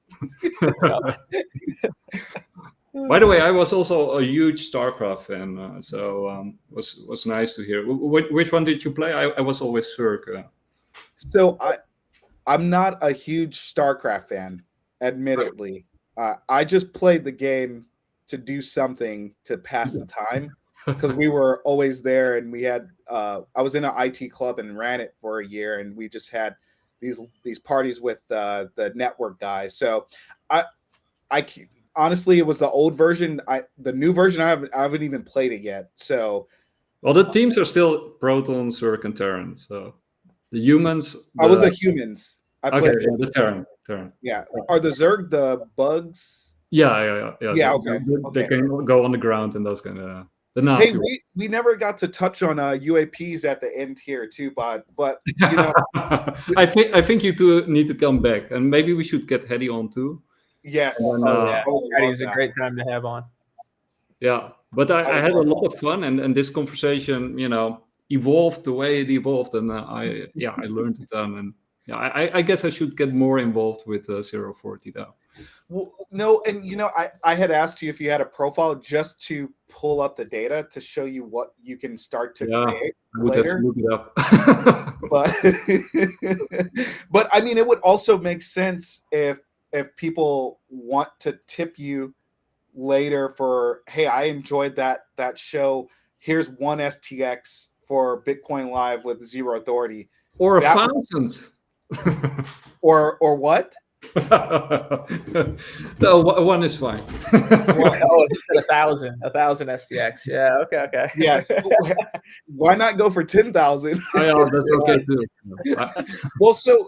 By the way, I was also a huge StarCraft fan, so was nice to hear. Which one did you play? I was always Zerg. So I'm not a huge StarCraft fan, admittedly. I just played the game to do something to pass the time, because we were always there, and we had. I was in an IT club and ran it for a year, and we just had these parties with the network guys. So I honestly, it was the old version. The new version, I haven't even played it yet. So, well, the teams are still Proton, Zerg, and Terran. So the humans. I was the humans. I played the Terran. Yeah, are the Zerg the bugs? Yeah. Yeah, okay. They can go on the ground and those kind of. The Hey, nasty one. we never got to touch on UAPs at the end here too, but you know, I think you two need to come back, and maybe we should get Hedy on too. yes, And, Yeah, I would love Eddie's a that. great time to have on. Yeah, but I would had a love lot of fun, and this conversation, evolved the way it evolved, and I learned a ton, and I guess I should get more involved with Zero Authority DAO. Well, no, and I had asked you if you had a profile just to pull up the data to show you what you can start to create I would later. have to look it up. But I mean, it would also make sense if people want to tip you later for, hey, I enjoyed that show. Here's one STX for Bitcoin Live with Zero Authority, Or That- 1,000. or what? No, one is fine. Oh, he said 1,000 STX. Yeah, okay. Yes. Why not go for 10,000? Yeah, that's okay too. Well, so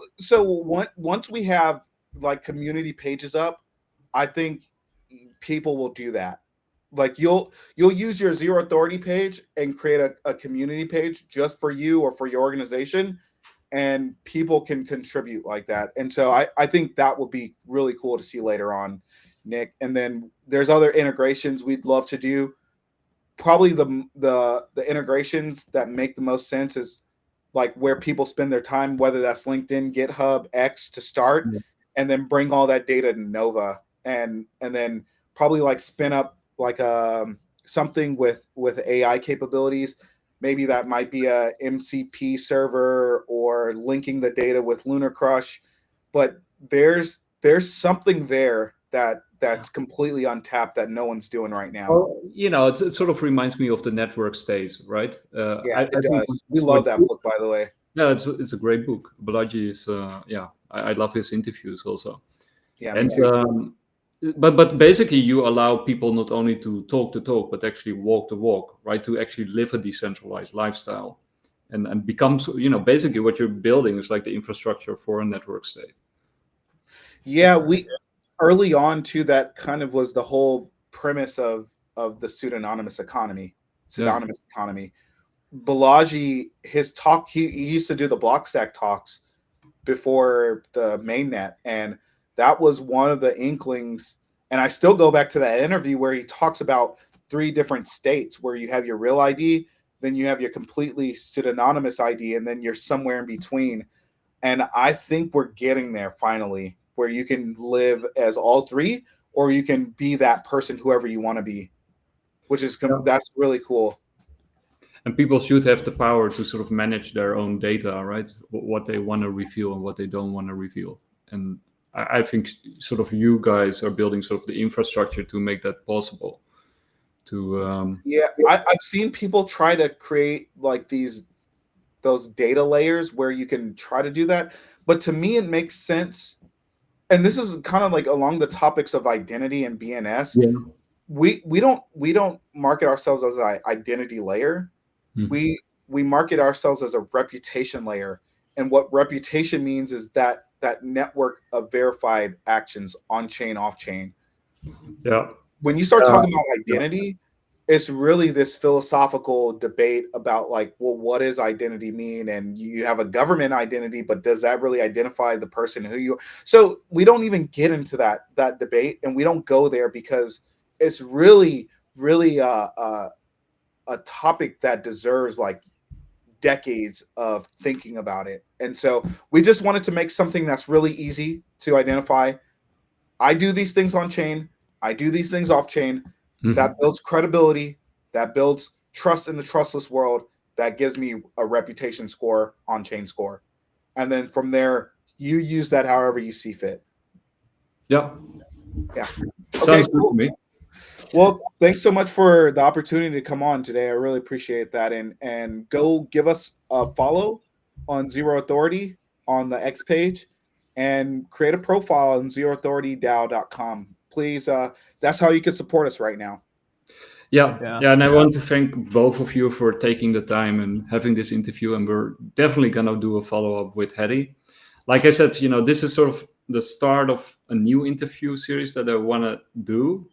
once we have like community pages up, I think people will do that. Like you'll use your Zero Authority page and create a community page just for you or for your organization, and people can contribute like that. And so I think that will be really cool to see later on, Nick. And then there's other integrations we'd love to do. Probably the integrations that make the most sense is like where people spend their time, whether that's LinkedIn, GitHub, X to start, and then bring all that data to Nova, and then probably like spin up like something with AI capabilities. Maybe that might be a MCP server or linking the data with Lunar Crush, but there's something there that's completely untapped that no one's doing right now. Well, it sort of reminds me of the network states, right? Yeah, it does. We love that book, by the way. Yeah, it's a great book. Balaji is, I love his interviews also. Yeah, and but basically you allow people not only to talk the talk, but actually walk the walk, right? To actually live a decentralized lifestyle, and becomes, basically what you're building is like the infrastructure for a network state. Yeah, we early on too, that kind of was the whole premise of the pseudonymous economy. Balaji, his talk, he used to do the Blockstack talks before the mainnet, and that was one of the inklings. And I still go back to that interview where he talks about 3 different states where you have your real ID, then you have your completely pseudonymous ID, and then you're somewhere in between. And I think we're getting there finally, where you can live as all 3, or you can be that person, whoever you want to be, which is that's really cool. And people should have the power to sort of manage their own data, right? What they want to reveal and what they don't want to reveal. And I think sort of you guys are building sort of the infrastructure to make that possible. I've seen people try to create like those data layers where you can try to do that, but to me it makes sense. And this is kind of like along the topics of identity and BNS. Yeah. We don't market ourselves as an identity layer. Mm-hmm. We market ourselves as a reputation layer, and what reputation means is that network of verified actions on chain, off chain. Yeah. When you start talking about identity, it's really this philosophical debate about like, well, what does identity mean? And you have a government identity, but does that really identify the person who you are? So we don't even get into that debate, and we don't go there because it's really, really a topic that deserves like decades of thinking about it. And so we just wanted to make something that's really easy to identify. I do these things on chain. I do these things off chain. Mm-hmm. That builds credibility. That builds trust in the trustless world. That gives me a reputation score, on chain score. And then from there, you use that however you see fit. Yeah. Yeah. Sounds good to me. Well, thanks so much for the opportunity to come on today. I really appreciate that. And go give us a follow on Zero Authority on the X page, and create a profile on zeroauthoritydao.com. Please, that's how you can support us right now. Yeah. And I want to thank both of you for taking the time and having this interview. And we're definitely going to do a follow-up with Hedy. Like I said, this is sort of the start of a new interview series that I want to do.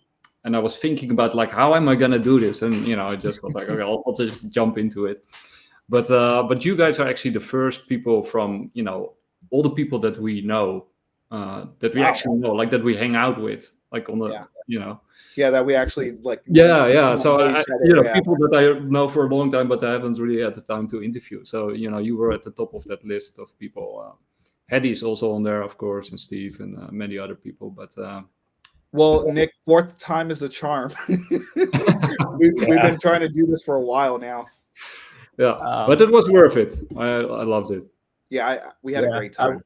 and I was thinking about like, how am I gonna do this? And I just was like, okay, I'll just jump into it. But you guys are actually the first people from all the people that we know, that we actually know, like that we hang out with, like on the that we actually like. So people that I know for a long time, but I haven't really had the time to interview. So you were at the top of that list of people. Hedi's also on there, of course, and Steve and many other people. But well, Nick, fourth time is a charm. We've been trying to do this for a while now. Yeah, but it was worth it. I loved it. Yeah, we had a great time.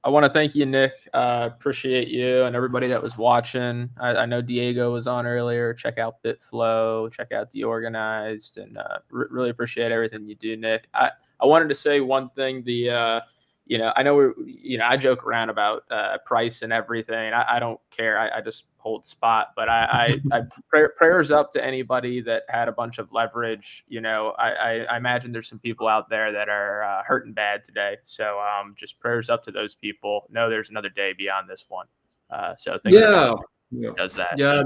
I want to thank you, Nick. Appreciate you and everybody that was watching. I know Diego was on earlier. Check out BitFlow. Check out Deorganized, and really appreciate everything you do, Nick. I wanted to say one thing. I know I joke around about price and everything. I don't care. I just hold spot. But I prayers up to anybody that had a bunch of leverage. I imagine there's some people out there that are hurting bad today. So just prayers up to those people. Know there's another day beyond this one. So thank you. Does that? Yeah.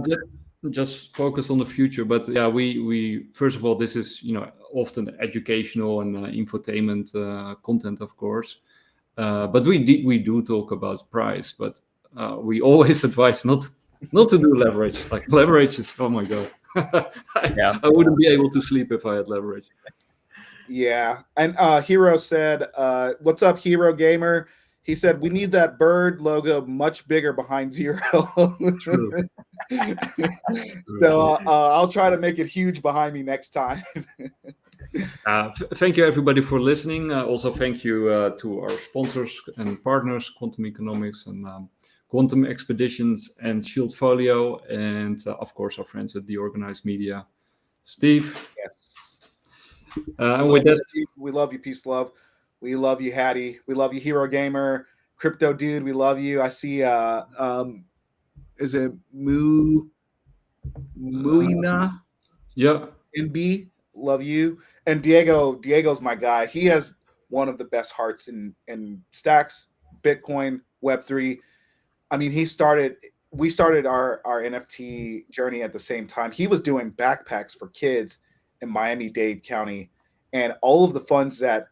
Just focus on the future. But yeah, we first of all, this is often educational and infotainment content, of course. But we do talk about price, but we always advise not to do leverage. Like leverage is, oh my god, I wouldn't be able to sleep if I had leverage. Yeah, and Hero said, "What's up, Hero Gamer?" He said, "We need that bird logo much bigger behind Zero." True. So I'll try to make it huge behind me next time. Thank you everybody for listening. Also thank you to our sponsors and partners, Quantum Economics and Quantum Expeditions and Shieldfolio, and of course our friends at The Organized Media. Steve. Yes. And with that, Steve, we love you, peace, love. We love you, Hattie. We love you, Hero Gamer. Crypto Dude, we love you. I see is it Muina? Yeah. NB, love you. And Diego's my guy. He has one of the best hearts in stacks, Bitcoin, Web3. I mean, we started our NFT journey at the same time. He was doing backpacks for kids in Miami-Dade County, and all of the funds that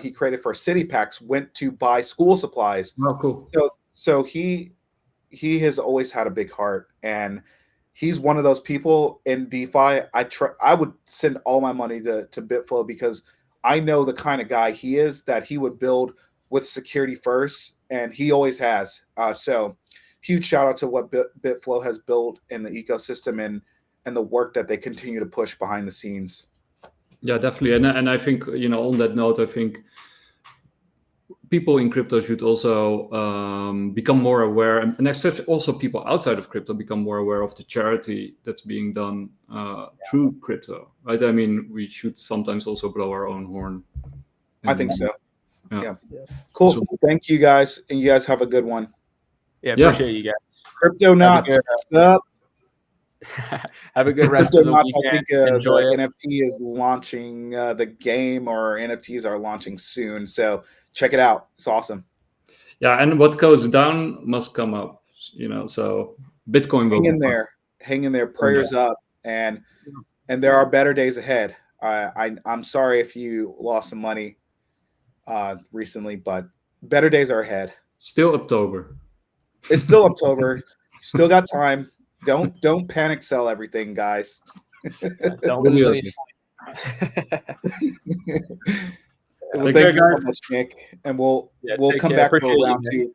he created for City Packs went to buy school supplies. Oh, cool. So he has always had a big heart, and he's one of those people in DeFi. I would send all my money to BitFlow because I know the kind of guy he is, that he would build with security first, and he always has. So huge shout out to what BitFlow has built in the ecosystem and the work that they continue to push behind the scenes. Yeah, definitely. And I think, on that note, I think people in crypto should also become more aware, and also people outside of crypto become more aware of the charity that's being done through crypto, right? I mean, we should sometimes also blow our own horn. I think so. Yeah. Cool. So, thank you guys, and you guys have a good one. Yeah, appreciate you guys. Crypto Knots, what's up? Have a good rest of the weekend. I think the NFT is launching, the game or NFTs are launching soon. So check it out. It's awesome. Yeah, and what goes down must come up, so Bitcoin will hang in there, prayers up, and there are better days ahead. I'm sorry if you lost some money recently, but better days are ahead. Still October. It's still October. Still got time. Don't panic sell everything, guys. Don't lose any sleep. Well, thank you so much, Nick, and we'll come back for round two.